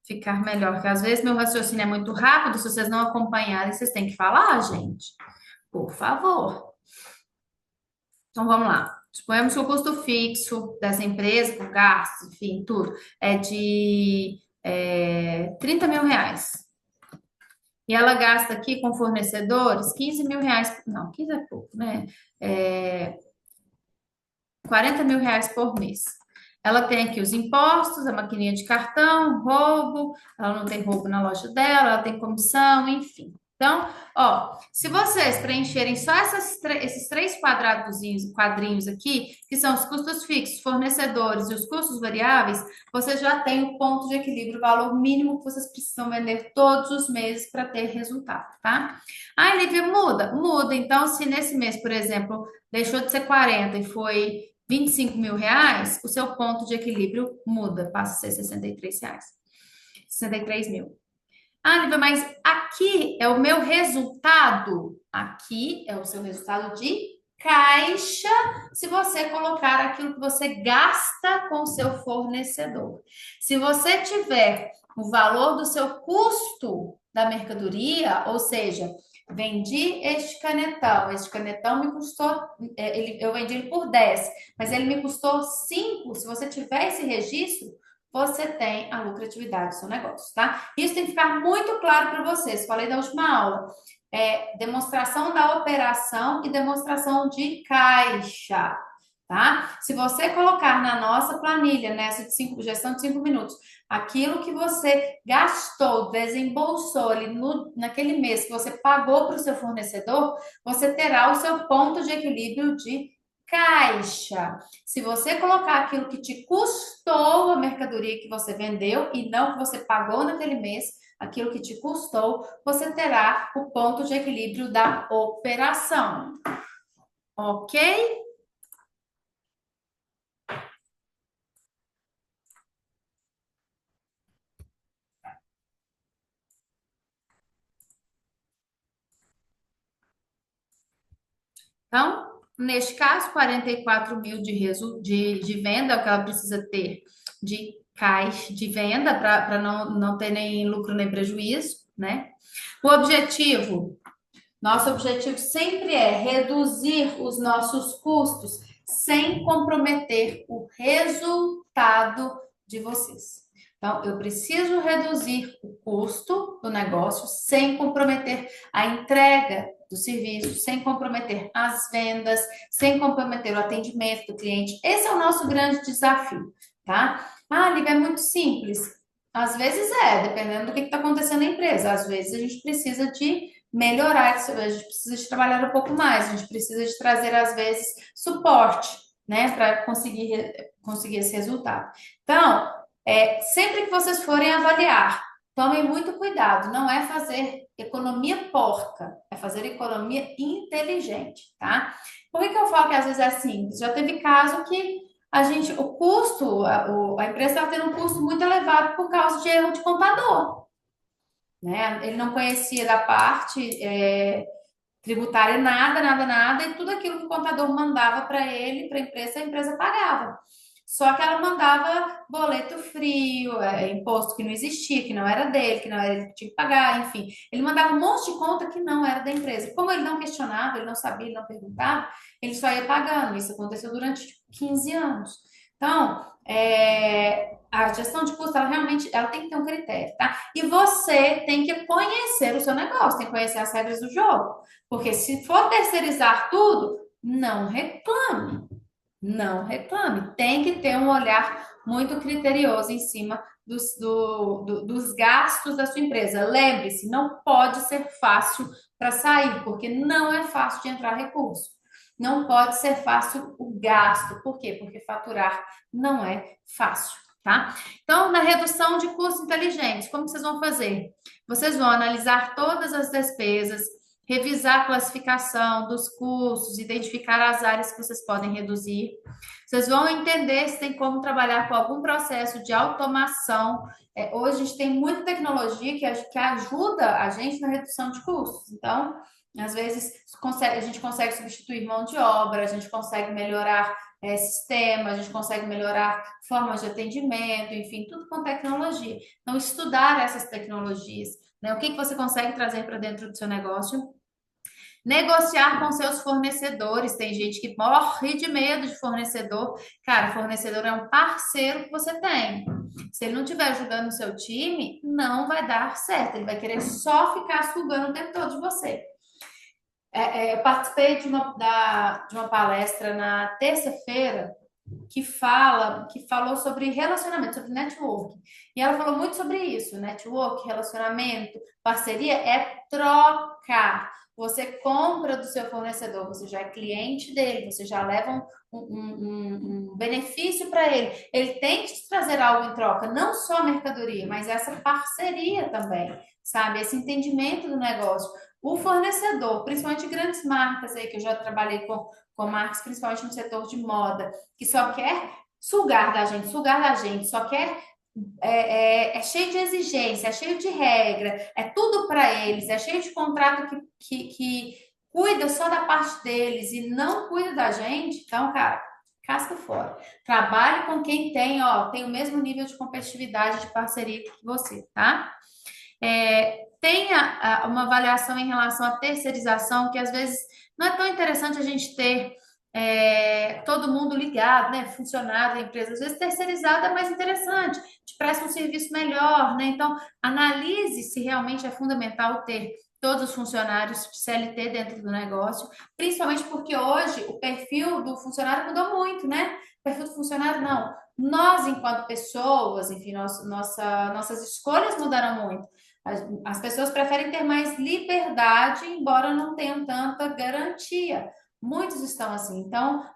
ficar melhor, porque às vezes meu raciocínio é muito rápido, se vocês não acompanharem, vocês têm que falar, gente. Por favor. Então vamos lá. Suponhamos que o custo fixo dessa empresa, com gastos, enfim, tudo, é de R$ 30.000. E ela gasta aqui com fornecedores R$ 15.000. Não, 15 é pouco, né? R$ 40.000 por mês. Ela tem aqui os impostos, a maquininha de cartão, roubo, ela não tem roubo na loja dela, ela tem comissão, enfim. Então, ó, se vocês preencherem só esses três quadrinhos aqui, que são os custos fixos, fornecedores e os custos variáveis, vocês já têm o ponto de equilíbrio, o valor mínimo que vocês precisam vender todos os meses para ter resultado, tá? Ah, Lívia, muda? Muda. Então, se nesse mês, por exemplo, deixou de ser 40 e foi R$ 25.000, o seu ponto de equilíbrio muda, passa a ser R$ 63. 63.000. Ah, Lívia, mas aqui é o meu resultado. Aqui é o seu resultado de caixa, se você colocar aquilo que você gasta com o seu fornecedor. Se você tiver o valor do seu custo da mercadoria, ou seja, vendi este canetão me custou, eu vendi ele por 10, mas ele me custou 5. Se você tiver esse registro, você tem a lucratividade do seu negócio, tá? Isso tem que ficar muito claro para vocês. Falei da última aula. Demonstração da operação e demonstração de caixa, tá? Se você colocar na nossa planilha, nessa gestão de 5 minutos, aquilo que você gastou, desembolsou ali naquele mês que você pagou para o seu fornecedor, você terá o seu ponto de equilíbrio de caixa. Se você colocar aquilo que te custou a mercadoria que você vendeu e não que você pagou naquele mês, aquilo que te custou, você terá o ponto de equilíbrio da operação. Ok? Então, neste caso, 44.000 de venda é o que ela precisa ter de caixa de venda para não ter nem lucro nem prejuízo, né? O objetivo, nosso objetivo sempre é reduzir os nossos custos sem comprometer o resultado de vocês. Então, eu preciso reduzir o custo do negócio sem comprometer a entrega do serviço, sem comprometer as vendas, sem comprometer o atendimento do cliente. Esse é o nosso grande desafio, tá? Ah, Lívia, é muito simples. Às vezes dependendo do que está acontecendo na empresa. Às vezes a gente precisa de melhorar, a gente precisa de trabalhar um pouco mais, a gente precisa de trazer, às vezes, suporte, né, para conseguir esse resultado. Então, sempre que vocês forem avaliar, tomem muito cuidado, não é fazer economia porca, é fazer economia inteligente, tá? Por que eu falo que às vezes é simples? Já teve caso que o custo, a empresa estava tendo um custo muito elevado por causa de erro de contador, né? Ele não conhecia da parte tributária nada, nada, nada, e tudo aquilo que o contador mandava para ele, para a empresa pagava. Só que ela mandava boleto frio, imposto que não existia, que não era dele, que não era ele que tinha que pagar, enfim. Ele mandava um monte de conta que não era da empresa. Como ele não questionava, ele não sabia, ele não perguntava, ele só ia pagando. Isso aconteceu durante 15 anos. Então, a gestão de custo, ela realmente ela tem que ter um critério, tá? E você tem que conhecer o seu negócio, tem que conhecer as regras do jogo. Porque se for terceirizar tudo, não reclame. Não reclame. Tem que ter um olhar muito criterioso em cima dos gastos da sua empresa. Lembre-se, não pode ser fácil para sair, porque não é fácil de entrar recurso. Não pode ser fácil o gasto. Por quê? Porque faturar não é fácil, tá? Então, na redução de custos inteligentes, como vocês vão fazer? Vocês vão analisar todas as despesas, revisar a classificação dos custos, identificar as áreas que vocês podem reduzir. Vocês vão entender se tem como trabalhar com algum processo de automação. Hoje a gente tem muita tecnologia que ajuda a gente na redução de custos. Então, às vezes a gente consegue substituir mão de obra, a gente consegue melhorar sistema, a gente consegue melhorar formas de atendimento, enfim, tudo com tecnologia. Então, estudar essas tecnologias, né? O que você consegue trazer para dentro do seu negócio? Negociar com seus fornecedores. Tem gente que morre de medo de fornecedor. Cara, fornecedor é um parceiro que você tem. Se ele não estiver ajudando o seu time, não vai dar certo. Ele vai querer só ficar sugando o tempo todo de você. Eu participei de uma palestra na terça-feira que falou sobre relacionamento, sobre network. E ela falou muito sobre isso, network, relacionamento, parceria é troca. Você compra do seu fornecedor, você já é cliente dele, você já leva um benefício para ele. Ele tem que te trazer algo em troca, não só a mercadoria, mas essa parceria também, sabe? Esse entendimento do negócio. O fornecedor, principalmente grandes marcas aí, que eu já trabalhei com marcas, principalmente no setor de moda, que só quer sugar da gente, só quer é cheio de exigência, é cheio de regra, é tudo para eles, é cheio de contrato que cuida só da parte deles e não cuida da gente. Então, cara, casca fora. Trabalhe com quem tem, ó, tem o mesmo nível de competitividade de parceria que você, tá? Tenha uma avaliação em relação à terceirização, que às vezes não é tão interessante a gente ter todo mundo ligado, né? Funcionário da empresa, às vezes terceirizado é mais interessante, te presta um serviço melhor, né? Então, analise se realmente é fundamental ter todos os funcionários CLT dentro do negócio, principalmente porque hoje o perfil do funcionário mudou muito, né? O perfil do funcionário não. Nós, enquanto pessoas, enfim, nossas escolhas mudaram muito. As pessoas preferem ter mais liberdade, embora não tenham tanta garantia. Muitos estão assim. Então,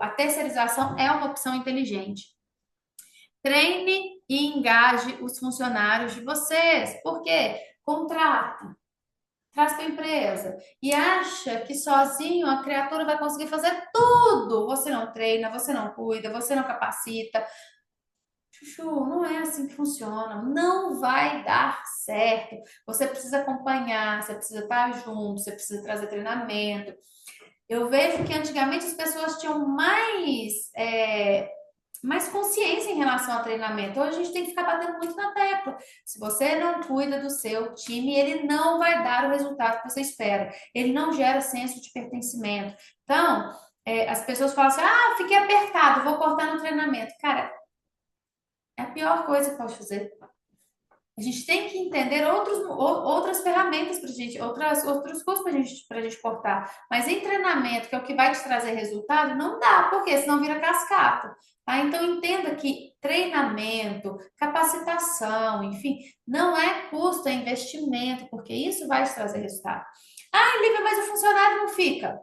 a terceirização é uma opção inteligente. Treine e engaje os funcionários de vocês. Por quê? Contrata, traz para a empresa e acha que sozinho a criatura vai conseguir fazer tudo. Você não treina, você não cuida, você não capacita. Chuchu, não é assim que funciona. Não vai dar certo. Você precisa acompanhar, você precisa estar junto, você precisa trazer treinamento. Eu vejo que antigamente as pessoas tinham mais consciência em relação ao treinamento. Hoje a gente tem que ficar batendo muito na tecla. Se você não cuida do seu time, ele não vai dar o resultado que você espera. Ele não gera senso de pertencimento. Então, as pessoas falam assim: ah, fiquei apertado, vou cortar no treinamento. Cara, é a pior coisa que pode fazer. A gente tem que entender outras ferramentas para gente, outros cursos para gente cortar. Mas em treinamento, que é o que vai te trazer resultado, não dá, porque senão vira cascata. Tá? Então entenda que treinamento, capacitação, enfim, não é custo, é investimento, porque isso vai te trazer resultado. Ah, Lívia, mas o funcionário não fica. O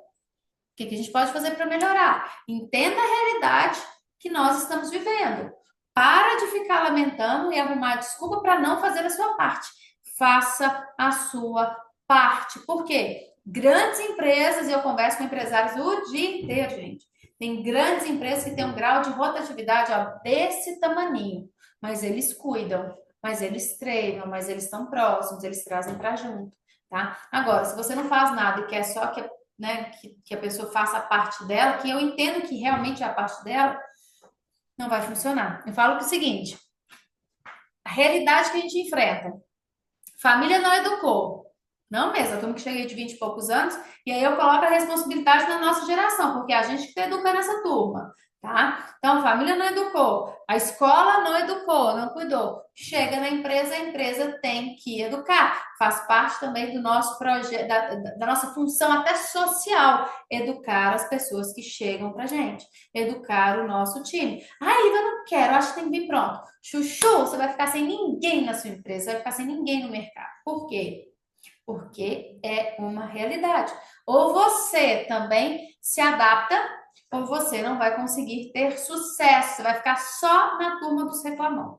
que que a gente pode fazer para melhorar? Entenda a realidade que nós estamos vivendo. Para de ficar lamentando e arrumar desculpa para não fazer a sua parte. Faça a sua parte. Por quê? Grandes empresas, e eu converso com empresários o dia inteiro, gente. Tem grandes empresas que têm um grau de rotatividade ó, desse tamaninho, mas eles cuidam, mas eles treinam, mas eles estão próximos, eles trazem para junto, tá? Agora, se você não faz nada e quer só que, né, que a pessoa faça a parte dela, que eu entendo que realmente é a parte dela, não vai funcionar. Eu falo que é o seguinte, a realidade que a gente enfrenta, família não educou. Não mesmo, eu que cheguei de 20 e poucos anos, e aí eu coloco a responsabilidade na nossa geração, porque é a gente que está educando essa turma, tá? Então, a família não educou, a escola não educou, não cuidou. Chega na empresa, a empresa tem que educar. Faz parte também do nosso projeto, da nossa função até social, educar as pessoas que chegam pra gente, educar o nosso time. Ai, Lívia, eu não quero, acho que tem que vir pronto. Chuchu, você vai ficar sem ninguém na sua empresa, você vai ficar sem ninguém no mercado. Por quê? Porque é uma realidade. Ou você também se adapta, ou você não vai conseguir ter sucesso, você vai ficar só na turma dos reclamão.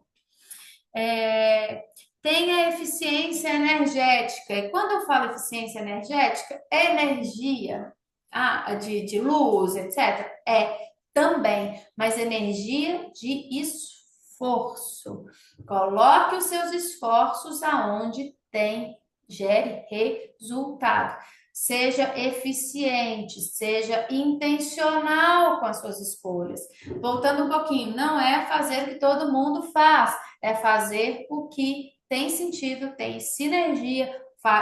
Tenha eficiência energética. E quando eu falo eficiência energética, é energia de luz, etc. É também, mas energia de esforço. Coloque os seus esforços aonde tem, gere resultado. Seja eficiente, seja intencional com as suas escolhas. Voltando um pouquinho, não é fazer o que todo mundo faz, é fazer o que tem sentido, tem sinergia,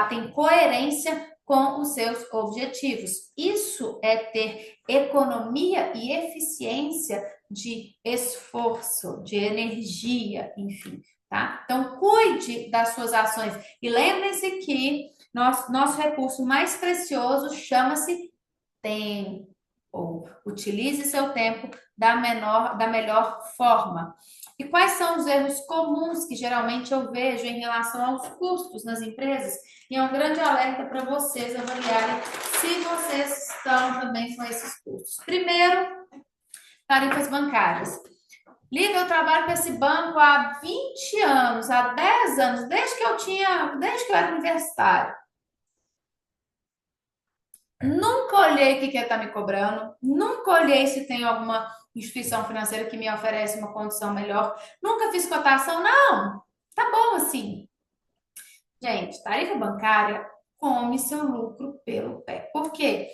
tem coerência com os seus objetivos. Isso é ter economia e eficiência de esforço, de energia, enfim. tá? Então, cuide das suas ações. E lembrem-se que nosso recurso mais precioso chama-se tempo. Utilize seu tempo da melhor forma. E quais são os erros comuns que geralmente eu vejo em relação aos custos nas empresas? E é um grande alerta para vocês avaliarem se vocês estão também com esses custos. Primeiro, tarifas bancárias. Lívia, eu trabalho com esse banco há 20 anos, há 10 anos, desde que eu era universitária. Nunca olhei o que que ele está me cobrando, nunca olhei se tem alguma instituição financeira que me oferece uma condição melhor, nunca fiz cotação, não, tá bom assim. Gente, tarifa bancária come seu lucro pelo pé. Por quê?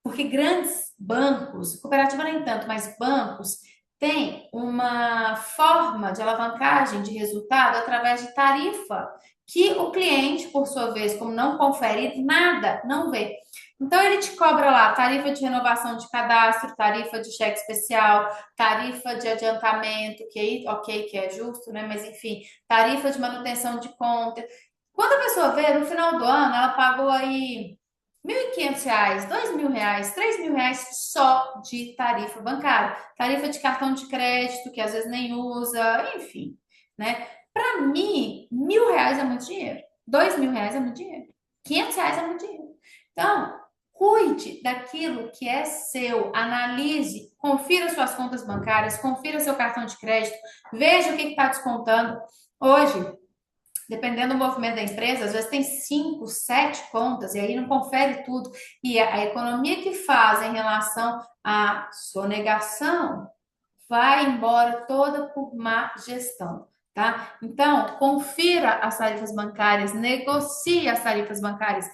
Porque grandes bancos, cooperativa nem tanto, mas bancos têm uma forma de alavancagem de resultado através de tarifa, que o cliente, por sua vez, como não confere nada, não vê. Então ele te cobra lá tarifa de renovação de cadastro, tarifa de cheque especial, tarifa de adiantamento, que aí, ok, que é justo, né? Mas enfim, tarifa de manutenção de conta. Quando a pessoa vê, no final do ano, ela pagou aí R$ 1.500, R$ 2.000, R$ 3.000 só de tarifa bancária. Tarifa de cartão de crédito, que às vezes nem usa, enfim, né? Para mim, R$ 1.000 é muito dinheiro. R$ 2.000 é muito dinheiro. R$ 500 é muito dinheiro. Então, cuide daquilo que é seu, analise, confira suas contas bancárias, confira seu cartão de crédito, veja o que está descontando. Hoje, dependendo do movimento da empresa, às vezes tem 5, 7 contas e aí não confere tudo. E a economia que faz em relação à sonegação vai embora toda por má gestão, tá? Então, confira as tarifas bancárias, negocie as tarifas bancárias.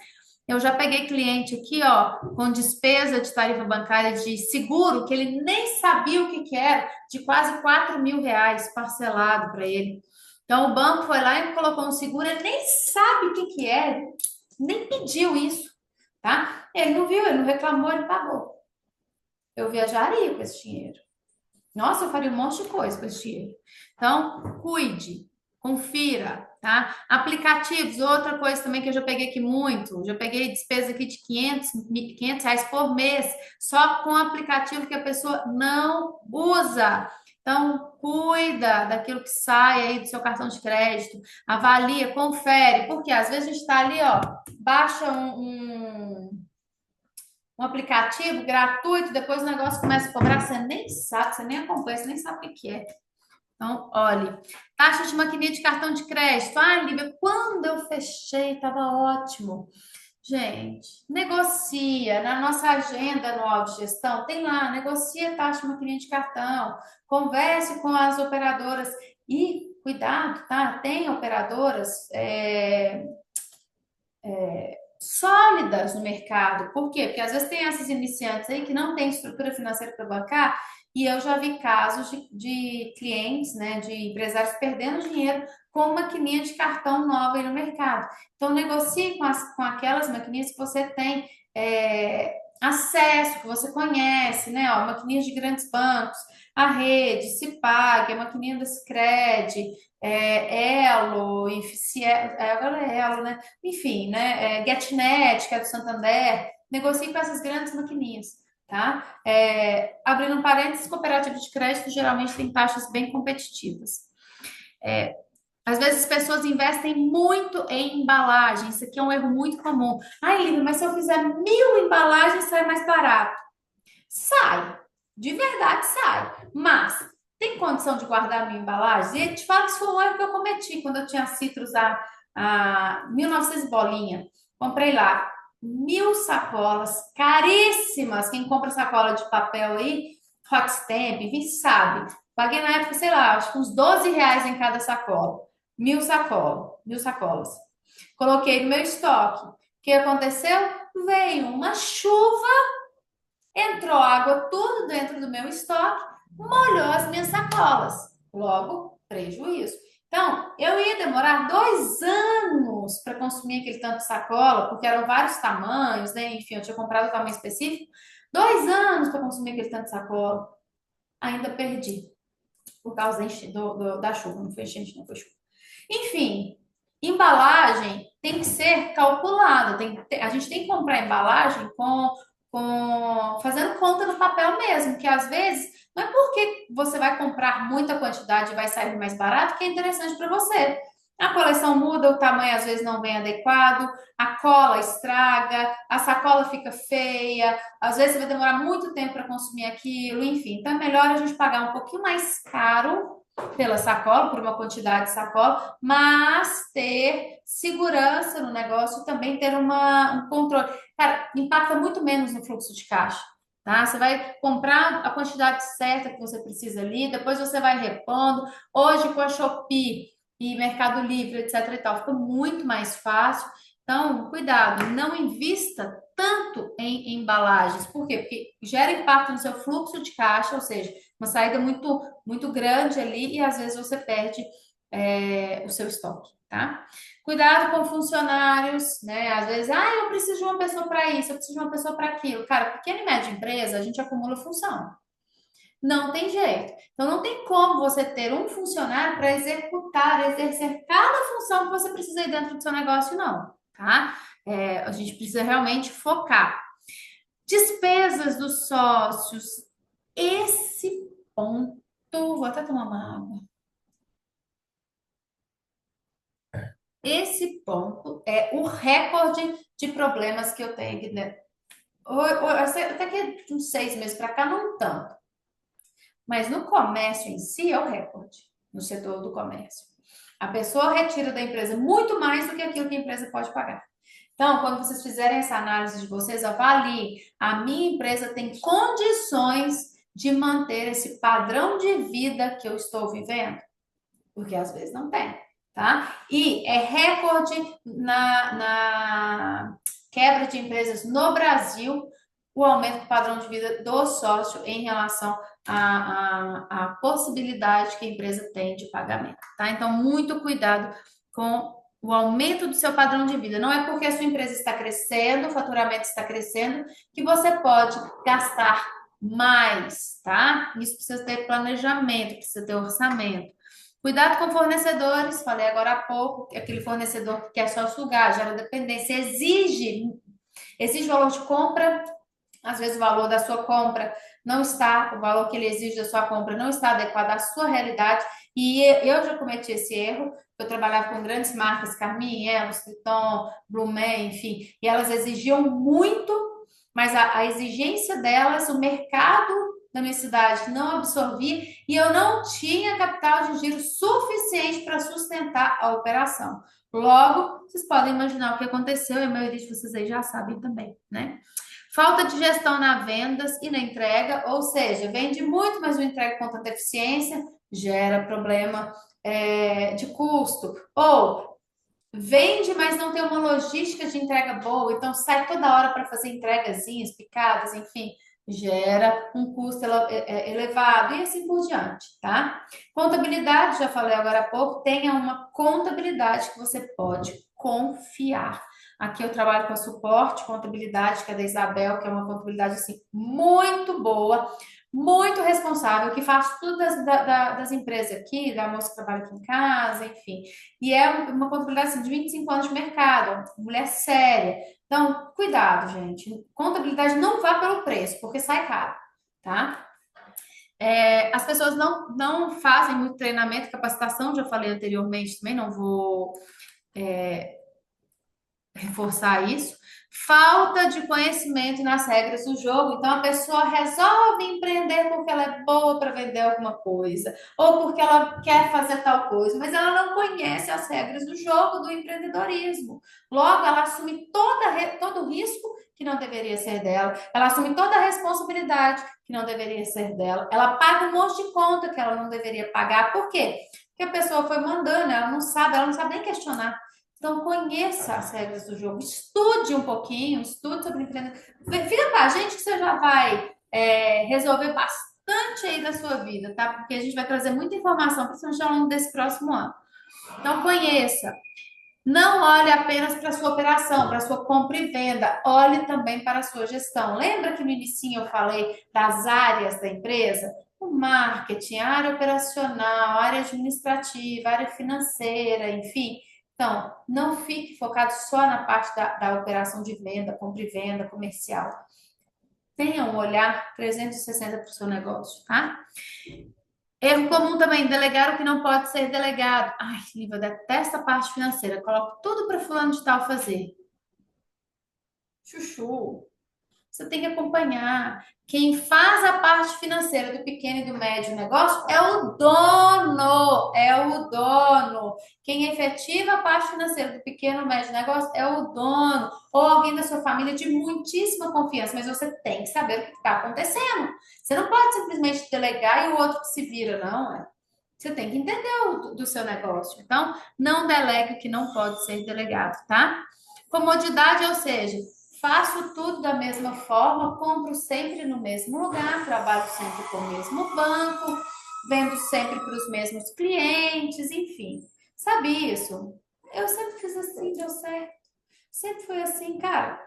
Eu já peguei cliente aqui, ó, com despesa de tarifa bancária de seguro, que ele nem sabia o que que era, de quase R$ 4.000 parcelado para ele. Então, o banco foi lá e colocou um seguro, ele nem sabe o que que é, nem pediu isso, tá? Ele não viu, ele não reclamou, ele pagou. Eu viajaria com esse dinheiro. Nossa, eu faria um monte de coisa com esse dinheiro. Então, cuide, confira, tá? Aplicativos, outra coisa também que eu já peguei aqui muito, já peguei despesa aqui de R$ 500 por mês, só com aplicativo que a pessoa não usa. Então, cuida daquilo que sai aí do seu cartão de crédito, avalia, confere, porque às vezes a gente está ali, ó, baixa um aplicativo gratuito, depois o negócio começa a cobrar, você nem sabe, você nem acompanha, você nem sabe o que que é. Então, olhe, taxa de maquininha de cartão de crédito. Ah, Lívia, quando eu fechei, estava ótimo. Gente, negocia na nossa agenda anual de gestão, tem lá, negocia taxa de maquininha de cartão, converse com as operadoras e cuidado, tá? Tem operadoras sólidas no mercado. Por quê? Porque às vezes tem essas iniciantes aí que não têm estrutura financeira para bancar, e eu já vi casos de clientes, né, de empresários perdendo dinheiro com maquininha de cartão nova aí no mercado. Então, negocie com aquelas maquininhas que você tem acesso, que você conhece, né? Ó, maquininhas de grandes bancos, a Rede, Cipag, a maquininha da Sicredi, Elo, agora é Elo, né? Enfim, né? GetNet, que é do Santander, negocie com essas grandes maquininhas, tá? Abrindo um parênteses, cooperativa de crédito geralmente tem taxas bem competitivas. Às vezes as pessoas investem muito em embalagem, isso aqui é um erro muito comum. Ai, Lívia, mas se eu fizer 1.000 embalagens, sai mais barato. Sai, de verdade sai, mas tem condição de guardar 1.000 embalagens? E te falo que isso foi um erro que eu cometi quando eu tinha citros a 1.900 bolinha. Comprei lá 1.000 sacolas caríssimas. Quem compra sacola de papel aí, hot stamp, enfim, sabe. Paguei na época, sei lá, acho que uns R$ 12 em cada sacola. 1.000 sacolas. Coloquei no meu estoque. O que aconteceu? Veio uma chuva, entrou água tudo dentro do meu estoque, molhou as minhas sacolas. Logo, prejuízo. Então, eu ia demorar 2 anos para consumir aquele tanto de sacola, porque eram vários tamanhos, né? Enfim, eu tinha comprado o tamanho específico. 2 anos para consumir aquele tanto de sacola. Ainda perdi. por causa da chuva, não foi enchente, não foi chuva. Enfim, embalagem tem que ser calculada, a gente tem que comprar embalagem fazendo conta no papel mesmo, que às vezes não é porque você vai comprar muita quantidade e vai sair mais barato que é interessante para você. A coleção muda, o tamanho às vezes não vem adequado, a cola estraga, a sacola fica feia, às vezes você vai demorar muito tempo para consumir aquilo, enfim. Então é melhor a gente pagar um pouquinho mais caro pela sacola, por uma quantidade de sacola, mas ter segurança no negócio e também ter um controle. Cara, impacta muito menos no fluxo de caixa. Tá? Você vai comprar a quantidade certa que você precisa ali, depois você vai repondo. Hoje, com a Shopee e Mercado Livre, etc. e tal, fica muito mais fácil. Então, cuidado, não invista tanto em embalagens. Por quê? Porque gera impacto no seu fluxo de caixa, ou seja, uma saída muito grande ali e às vezes você perde o seu estoque, tá? Cuidado com funcionários, né? Às vezes, eu preciso de uma pessoa para isso, eu preciso de uma pessoa para aquilo. Cara, pequena e média empresa, a gente acumula função. Não tem jeito. Então, não tem como você ter um funcionário para exercer cada função que você precisa ir dentro do seu negócio, não, tá? A gente precisa realmente focar. Despesas dos sócios. Esse ponto. Vou até tomar uma água. Esse ponto é o recorde de problemas que eu tenho, né? Até que de uns 6 meses para cá, não tanto. Mas no comércio em si é o recorde, no setor do comércio. A pessoa retira da empresa muito mais do que aquilo que a empresa pode pagar. Então, quando vocês fizerem essa análise de vocês, avaliem. A minha empresa tem condições de manter esse padrão de vida que eu estou vivendo? Porque às vezes não tem, tá? E é recorde na quebra de empresas no Brasil o aumento do padrão de vida do sócio em relação à possibilidade que a empresa tem de pagamento, tá? Então, muito cuidado com o aumento do seu padrão de vida. Não é porque a sua empresa está crescendo, o faturamento está crescendo, que você pode gastar mais, tá? Isso precisa ter planejamento, precisa ter orçamento. Cuidado com fornecedores, falei agora há pouco, aquele fornecedor que quer só sugar, gera dependência, exige valor de compra, às vezes o valor da sua compra não está, o valor que ele exige da sua compra não está adequado à sua realidade, e eu já cometi esse erro, eu trabalhava com grandes marcas, Carmin, Elos, Triton, Blumen, enfim, e elas exigiam muito, mas a exigência delas, o mercado da minha cidade não absorvia e eu não tinha capital de giro suficiente para sustentar a operação. Logo, vocês podem imaginar o que aconteceu e a maioria de vocês aí já sabem também, né? Falta de gestão na vendas e na entrega, ou seja, vende muito, mas não entrega com tanta eficiência, gera problema de custo. Ou vende, mas não tem uma logística de entrega boa, então sai toda hora para fazer entregazinhas, picadas, enfim, gera um custo elevado e assim por diante, tá? Contabilidade, já falei agora há pouco, tenha uma contabilidade que você pode confiar. Aqui eu trabalho com a suporte, contabilidade, que é da Isabel, que é uma contabilidade assim muito boa, muito responsável, que faz tudo das empresas aqui, da moça que trabalha aqui em casa, enfim. E é uma contabilidade assim, de 25 anos de mercado, mulher séria. Então, cuidado, gente. Contabilidade não vá pelo preço, porque sai caro, tá? As pessoas não fazem muito treinamento, capacitação, já falei anteriormente também, não vou reforçar isso. Falta de conhecimento nas regras do jogo. Então, a pessoa resolve empreender porque ela é boa para vender alguma coisa, ou porque ela quer fazer tal coisa, mas ela não conhece as regras do jogo do empreendedorismo. Logo, ela assume todo o risco que não deveria ser dela, ela assume toda a responsabilidade que não deveria ser dela, ela paga um monte de conta que ela não deveria pagar. Por quê? Porque a pessoa foi mandando, ela não sabe nem questionar. Então, conheça as regras do jogo, estude um pouquinho, estude sobre empreendedorismo. Fica com a gente que você já vai resolver bastante aí da sua vida, tá? Porque a gente vai trazer muita informação, principalmente ao longo desse próximo ano. Então, conheça. Não olhe apenas para a sua operação, para a sua compra e venda, olhe também para a sua gestão. Lembra que no início eu falei das áreas da empresa? Um do marketing, área operacional, área administrativa, área financeira, enfim. Então, não fique focado só na parte da operação de venda, compra e venda, comercial. Tenha um olhar 360 para o seu negócio, tá? Erro comum também, delegar o que não pode ser delegado. Ai, Lívia, eu detesto a parte financeira. Coloco tudo para fulano de tal fazer. Chuchu. Você tem que acompanhar. Quem faz a parte financeira do pequeno e do médio negócio é o dono. É o dono. Quem efetiva a parte financeira do pequeno e médio negócio é o dono. Ou alguém da sua família de muitíssima confiança. Mas você tem que saber o que está acontecendo. Você não pode simplesmente delegar e o outro que se vira, não. Você tem que entender do seu negócio. Então, não delegue o que não pode ser delegado, tá? Comodidade, ou seja, faço tudo da mesma forma, compro sempre no mesmo lugar, trabalho sempre com o mesmo banco, vendo sempre para os mesmos clientes, enfim. Sabe isso? Eu sempre fiz assim, deu certo. Sempre foi assim, cara.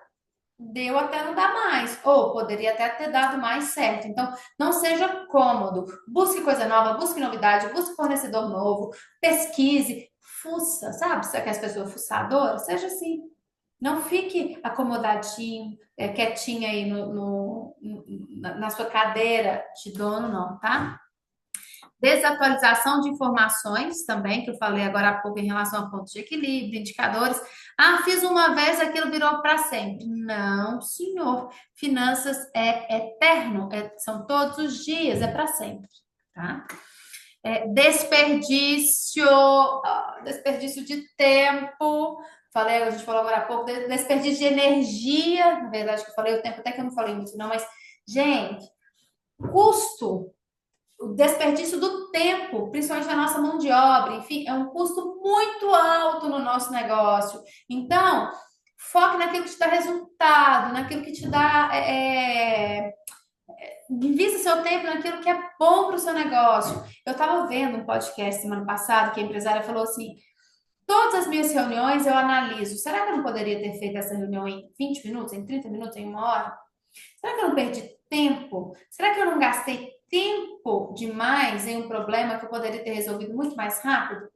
Deu até não dar mais, ou poderia até ter dado mais certo. Então, não seja cômodo. Busque coisa nova, busque novidade, busque fornecedor novo, pesquise, fuça, sabe? Sabe que as pessoas fuçadoras? Seja assim. Não fique acomodadinho, quietinha aí na sua cadeira de dono, não, tá? Desatualização de informações também, que eu falei agora há pouco em relação a pontos de equilíbrio, indicadores. Ah, fiz uma vez, aquilo virou para sempre. Não, senhor. Finanças é eterno, são todos os dias, é para sempre, tá? Desperdício, desperdício de tempo. Falei, a gente falou agora há pouco, desperdício de energia. Na verdade, que eu falei o tempo, até que eu não falei muito, não, mas, gente, custo, o desperdício do tempo, principalmente da nossa mão de obra, enfim, é um custo muito alto no nosso negócio. Então, foque naquilo que te dá resultado, naquilo que te dá. Invista seu tempo naquilo que é bom para o seu negócio. Eu estava vendo um podcast semana passada que a empresária falou assim: todas as minhas reuniões eu analiso. Será que eu não poderia ter feito essa reunião em 20 minutos, em 30 minutos, em uma hora? Será que eu não perdi tempo? Será que eu não gastei tempo demais em um problema que eu poderia ter resolvido muito mais rápido?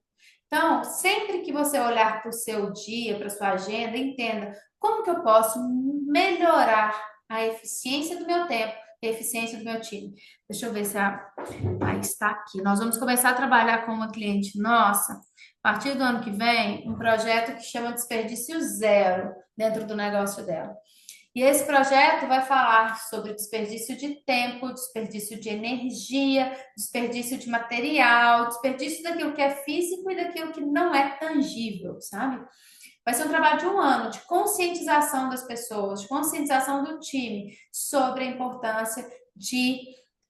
Então, sempre que você olhar para o seu dia, para a sua agenda, entenda como que eu posso melhorar a eficiência do meu tempo e a eficiência do meu time. Deixa eu ver se está aqui. Nós vamos começar a trabalhar com uma cliente nossa, a partir do ano que vem, um projeto que chama Desperdício Zero dentro do negócio dela. E esse projeto vai falar sobre desperdício de tempo, desperdício de energia, desperdício de material, desperdício daquilo que é físico e daquilo que não é tangível, sabe? Vai ser um trabalho de um ano de conscientização das pessoas, de conscientização do time sobre a importância de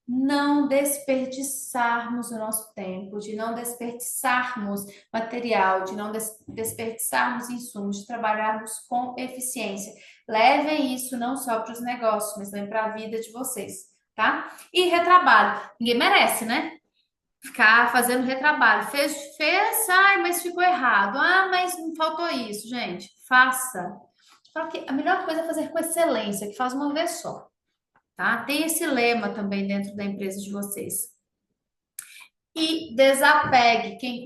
não desperdiçarmos o nosso tempo, de não desperdiçarmos material, de não desperdiçarmos insumos, de trabalharmos com eficiência. Levem isso não só para os negócios, mas também para a vida de vocês, tá? E retrabalho. Ninguém merece, né? Ficar fazendo retrabalho. Fez, ai, mas ficou errado. Ah, mas faltou isso, gente. Faça. Porque a melhor coisa é fazer com excelência, que faz uma vez só, tá? Tem esse lema também dentro da empresa de vocês. E desapegue. Quem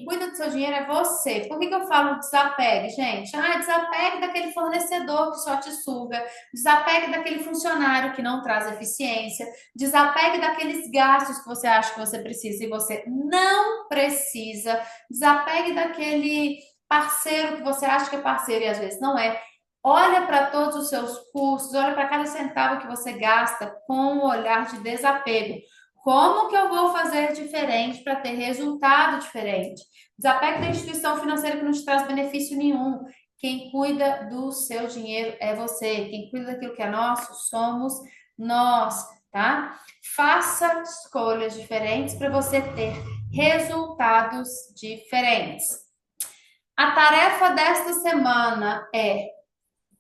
cuida do seu dinheiro é você. Por que eu falo desapegue, gente? Ah, desapegue daquele fornecedor que só te suga. Desapegue daquele funcionário que não traz eficiência. Desapegue daqueles gastos que você acha que você precisa e você não precisa. Desapegue daquele parceiro que você acha que é parceiro e às vezes não é. Olha para todos os seus custos, olha para cada centavo que você gasta com um olhar de desapego. Como que eu vou fazer diferente para ter resultado diferente? Desapegue da instituição financeira que não te traz benefício nenhum. Quem cuida do seu dinheiro é você. Quem cuida daquilo que é nosso somos nós, tá? Faça escolhas diferentes para você ter resultados diferentes. A tarefa desta semana é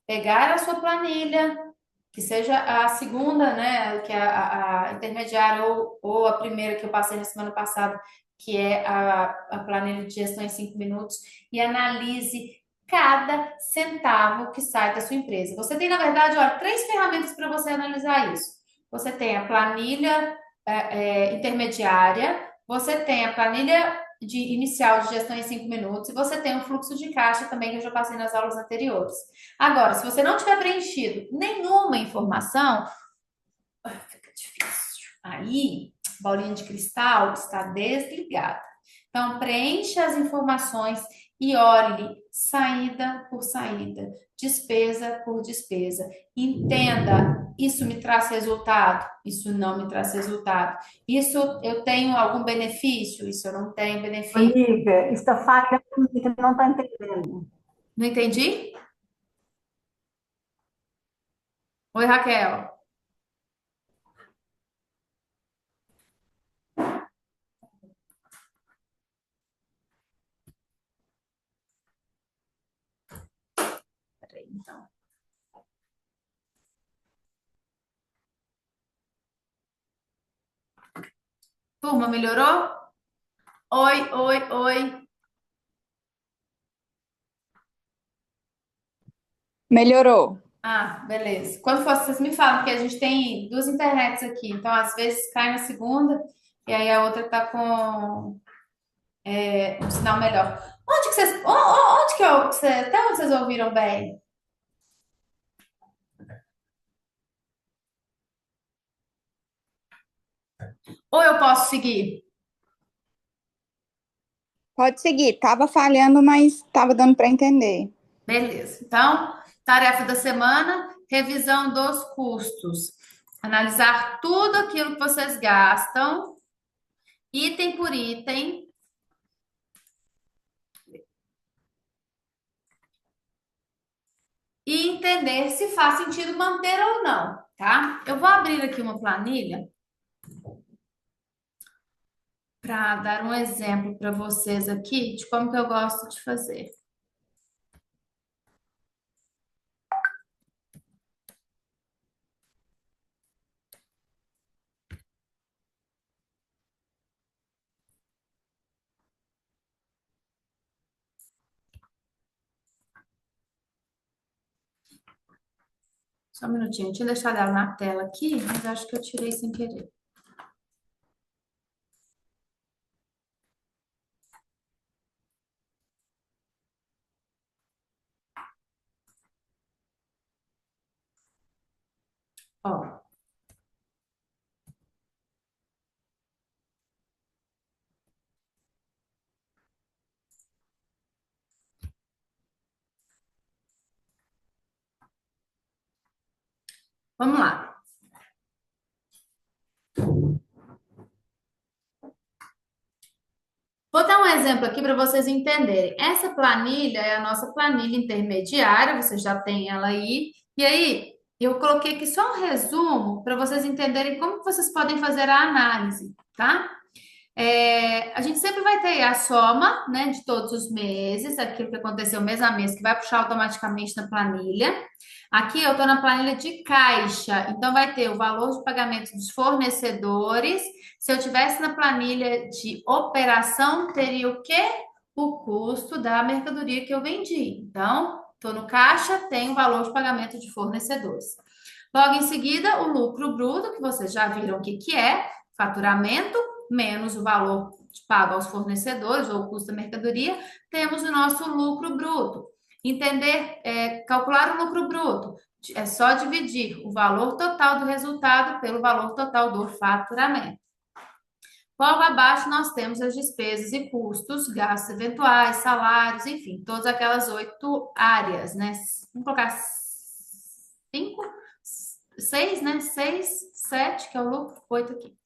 pegar a sua planilha, que seja a segunda, né, que é a intermediária ou a primeira que eu passei na semana passada, que é a planilha de gestão em 5 minutos, e analise cada centavo que sai da sua empresa. Você tem, na verdade, olha, 3 ferramentas para você analisar isso. Você tem a planilha intermediária, você tem a planilha de inicial de gestão em 5 minutos e você tem o fluxo de caixa também que eu já passei nas aulas anteriores. Agora, se você não tiver preenchido nenhuma informação, fica difícil. Aí, bolinha de cristal está desligada. Então, preencha as informações e olhe saída por saída, despesa por despesa. Entenda, isso me traz resultado? Isso não me traz resultado. Isso eu tenho algum benefício? Isso eu não tenho benefício. Olivia, está falhando, você não está entendendo. Não entendi? Oi, Raquel. Peraí, então. Turma, melhorou? Oi, oi, oi. Melhorou. Ah, beleza. Quando for, vocês me falam, porque a gente tem duas internets aqui, então às vezes cai na segunda e aí a outra tá com um sinal melhor. Onde que vocês, onde que até onde vocês ouviram bem? Ou eu posso seguir? Pode seguir. Tava falhando, mas tava dando para entender. Beleza. Então, tarefa da semana, revisão dos custos. Analisar tudo aquilo que vocês gastam, item por item, e entender se faz sentido manter ou não, tá? Eu vou abrir aqui uma planilha para dar um exemplo para vocês aqui de como que eu gosto de fazer. Só um minutinho, eu tinha deixado ela na tela aqui, mas acho que eu tirei sem querer. Ó, vamos lá. Vou dar um exemplo aqui para vocês entenderem. Essa planilha é a nossa planilha intermediária, você já tem ela aí. E aí, eu coloquei aqui só um resumo para vocês entenderem como que vocês podem fazer a análise, tá? A gente sempre vai ter a soma, né, de todos os meses, aquilo que aconteceu mês a mês, que vai puxar automaticamente na planilha. Aqui eu estou na planilha de caixa, então vai ter o valor de pagamento dos fornecedores. Se eu tivesse na planilha de operação, teria o quê? O custo da mercadoria que eu vendi. Então, estou no caixa, tem o valor de pagamento de fornecedores. Logo em seguida, o lucro bruto, que vocês já viram o que que é, faturamento menos o valor pago aos fornecedores ou o custo da mercadoria, temos o nosso lucro bruto. Entender, calcular o lucro bruto, é só dividir o valor total do resultado pelo valor total do faturamento. Logo abaixo, nós temos as despesas e custos, gastos eventuais, salários, enfim, todas aquelas 8 áreas, né? Vamos colocar 5, 6, né? 6, 7, que é o lucro, 8 aqui.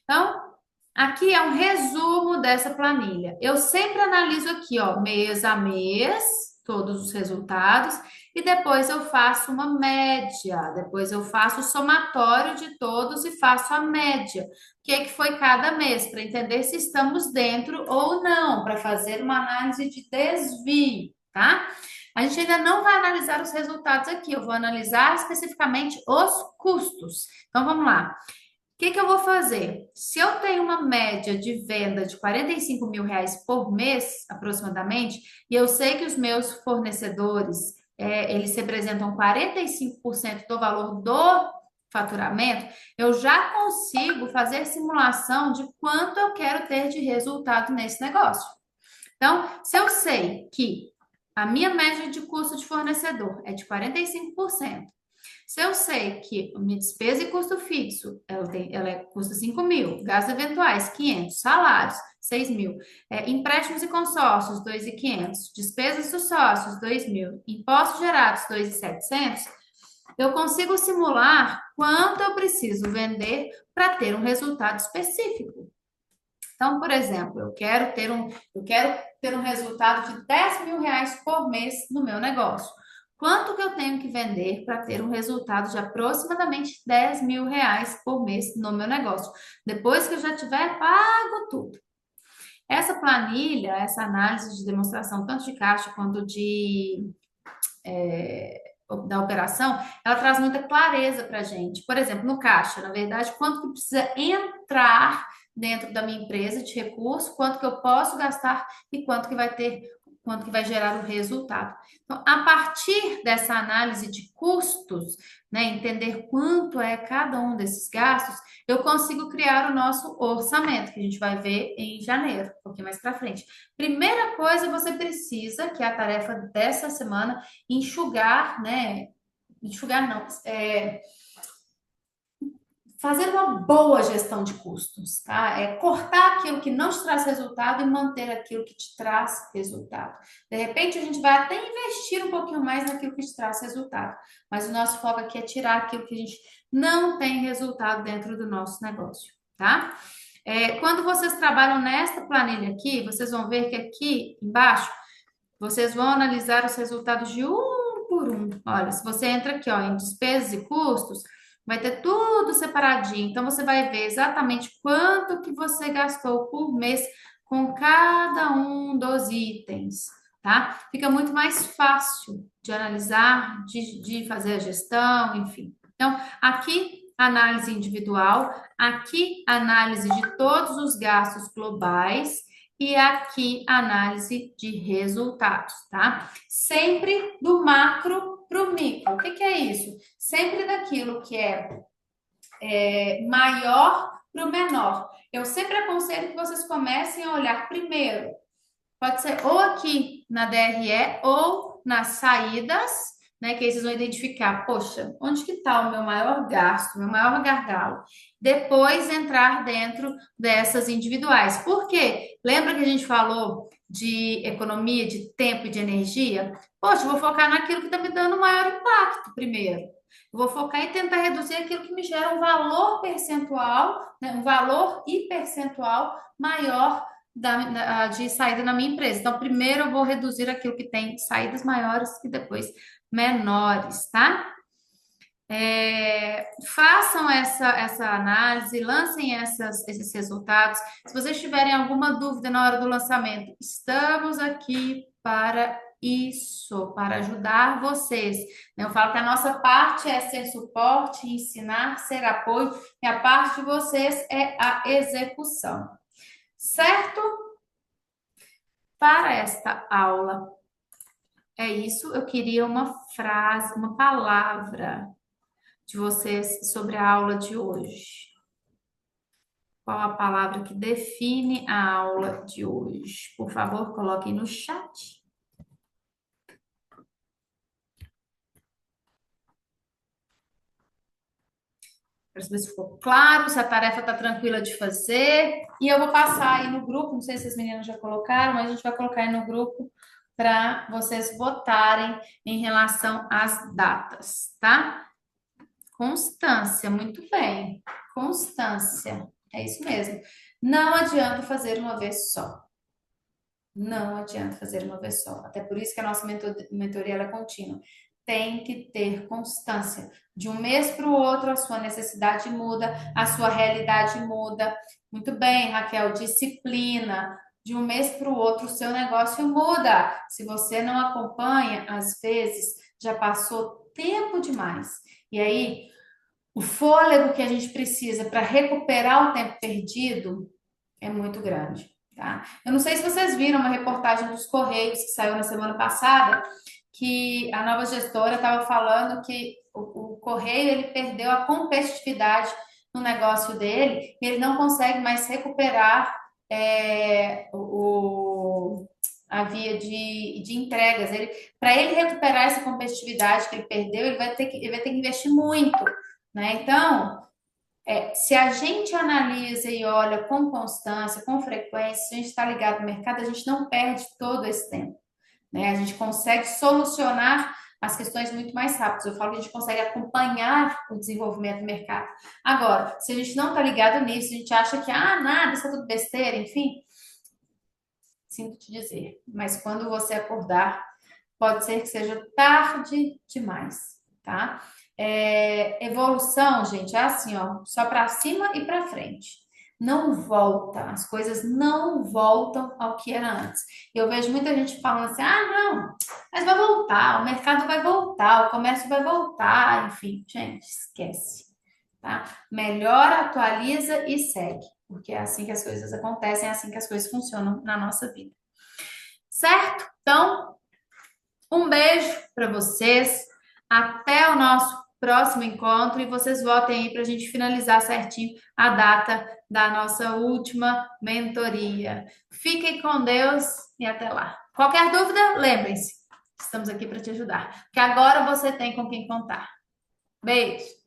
Então, aqui é um resumo dessa planilha. Eu sempre analiso aqui, ó, mês a mês, todos os resultados, e depois eu faço uma média, depois eu faço o somatório de todos e faço a média. O que é que foi cada mês, para entender se estamos dentro ou não, para fazer uma análise de desvio, tá? A gente ainda não vai analisar os resultados aqui, eu vou analisar especificamente os custos. Então, vamos lá. O que que eu vou fazer? Se eu tenho uma média de venda de R$ 45.000 por mês, aproximadamente, e eu sei que os meus fornecedores, eles representam 45% do valor faturamento, eu já consigo fazer simulação de quanto eu quero ter de resultado nesse negócio. Então, se eu sei que a minha média de custo de fornecedor é de 45%, se eu sei que a minha despesa e custo fixo, custa 5 mil, gastos eventuais, 500, salários, 6 mil, empréstimos e consórcios, 2.500, despesas dos sócios, 2 mil, impostos gerados, 2.700, eu consigo simular quanto eu preciso vender para ter um resultado específico. Então, por exemplo, eu quero ter um resultado de 10 mil reais por mês no meu negócio. Quanto que eu tenho que vender para ter um resultado de aproximadamente 10 mil reais por mês no meu negócio? Depois que eu já tiver pago tudo. Essa planilha, essa análise de demonstração, tanto de caixa quanto da operação, ela traz muita clareza para a gente. Por exemplo, no caixa, na verdade, quanto que precisa entrar dentro da minha empresa de recurso, quanto que eu posso gastar e quanto que vai gerar o resultado. Então, a partir dessa análise de custos, né, entender quanto é cada um desses gastos, eu consigo criar o nosso orçamento, que a gente vai ver em janeiro, um pouquinho mais para frente. Primeira coisa, você precisa, que é a tarefa dessa semana, enxugar, né? Enxugar não, fazer uma boa gestão de custos, tá? É cortar aquilo que não te traz resultado e manter aquilo que te traz resultado. De repente, a gente vai até investir um pouquinho mais naquilo que te traz resultado, mas o nosso foco aqui é tirar aquilo que a gente não tem resultado dentro do nosso negócio, tá? Quando vocês trabalham nesta planilha aqui, vocês vão ver que aqui embaixo vocês vão analisar os resultados de um por um. Olha, se você entra aqui, ó, em despesas e custos, vai ter tudo separadinho. Então, você vai ver exatamente quanto que você gastou por mês com cada um dos itens, tá? Fica muito mais fácil de analisar, de fazer a gestão, enfim. Então, aqui, análise individual, aqui, análise de todos os gastos globais e aqui, análise de resultados, tá? Sempre do macro para o micro. O que que é isso? Sempre daquilo que é maior para o menor. Eu sempre aconselho que vocês comecem a olhar primeiro. Pode ser ou aqui na DRE ou nas saídas, né? Que aí vocês vão identificar, poxa, onde que está o meu maior gasto, o meu maior gargalo? Depois entrar dentro dessas individuais. Por quê? Lembra que a gente falou de economia de tempo e de energia? Poxa, eu vou focar naquilo que está me dando maior impacto primeiro. Eu vou focar em tentar reduzir aquilo que me gera um valor percentual, né, um valor e percentual maior de saída na minha empresa. Então, primeiro eu vou reduzir aquilo que tem saídas maiores e depois menores, tá? Façam essa análise, lancem esses resultados. Se vocês tiverem alguma dúvida na hora do lançamento, estamos aqui para isso, para ajudar vocês. Eu falo que a nossa parte é ser suporte, ensinar, ser apoio, e a parte de vocês é a execução. Certo? Para esta aula, é isso. Eu queria uma frase, uma palavra de vocês sobre a aula de hoje. Qual a palavra que define a aula de hoje? Por favor, coloquem no chat. Para saber se ficou claro, se a tarefa está tranquila de fazer. E eu vou passar aí no grupo, não sei se as meninas já colocaram, mas a gente vai colocar aí no grupo para vocês votarem em relação às datas, tá? Constância, muito bem. Constância, é isso mesmo. Não adianta fazer uma vez só. Não adianta fazer uma vez só. Até por isso que a nossa mentoria ela é contínua. Tem que ter constância. De um mês para o outro, a sua necessidade muda, a sua realidade muda. Muito bem, Raquel, disciplina. De um mês para o outro, o seu negócio muda. Se você não acompanha, às vezes já passou tempo demais. E aí, o fôlego que a gente precisa para recuperar o tempo perdido é muito grande, tá? Eu não sei se vocês viram uma reportagem dos Correios que saiu na semana passada, que a nova gestora estava falando que o Correio ele perdeu a competitividade no negócio dele e ele não consegue mais recuperar a via de entregas. Para ele recuperar essa competitividade que ele perdeu, ele vai ter que investir muito, né? Então, se a gente analisa e olha com constância, com frequência, se a gente está ligado no mercado, a gente não perde todo esse tempo, né? A gente consegue solucionar as questões muito mais rápido. Eu falo que a gente consegue acompanhar o desenvolvimento do mercado. Agora, se a gente não está ligado nisso, a gente acha que, nada, isso é tudo besteira, enfim, sinto te dizer, mas quando você acordar, pode ser que seja tarde demais, tá? Evolução, gente, é assim, ó, só para cima e para frente. Não volta, as coisas não voltam ao que era antes. Eu vejo muita gente falando assim: não, mas vai voltar, o mercado vai voltar, o comércio vai voltar, enfim, gente, esquece, tá? Melhora, atualiza e segue, porque é assim que as coisas acontecem, é assim que as coisas funcionam na nossa vida. Certo? Então, um beijo para vocês. Até o nosso próximo encontro e vocês votem aí para a gente finalizar certinho a data da nossa última mentoria. Fiquem com Deus e até lá. Qualquer dúvida, lembrem-se, estamos aqui para te ajudar. Que agora você tem com quem contar. Beijo!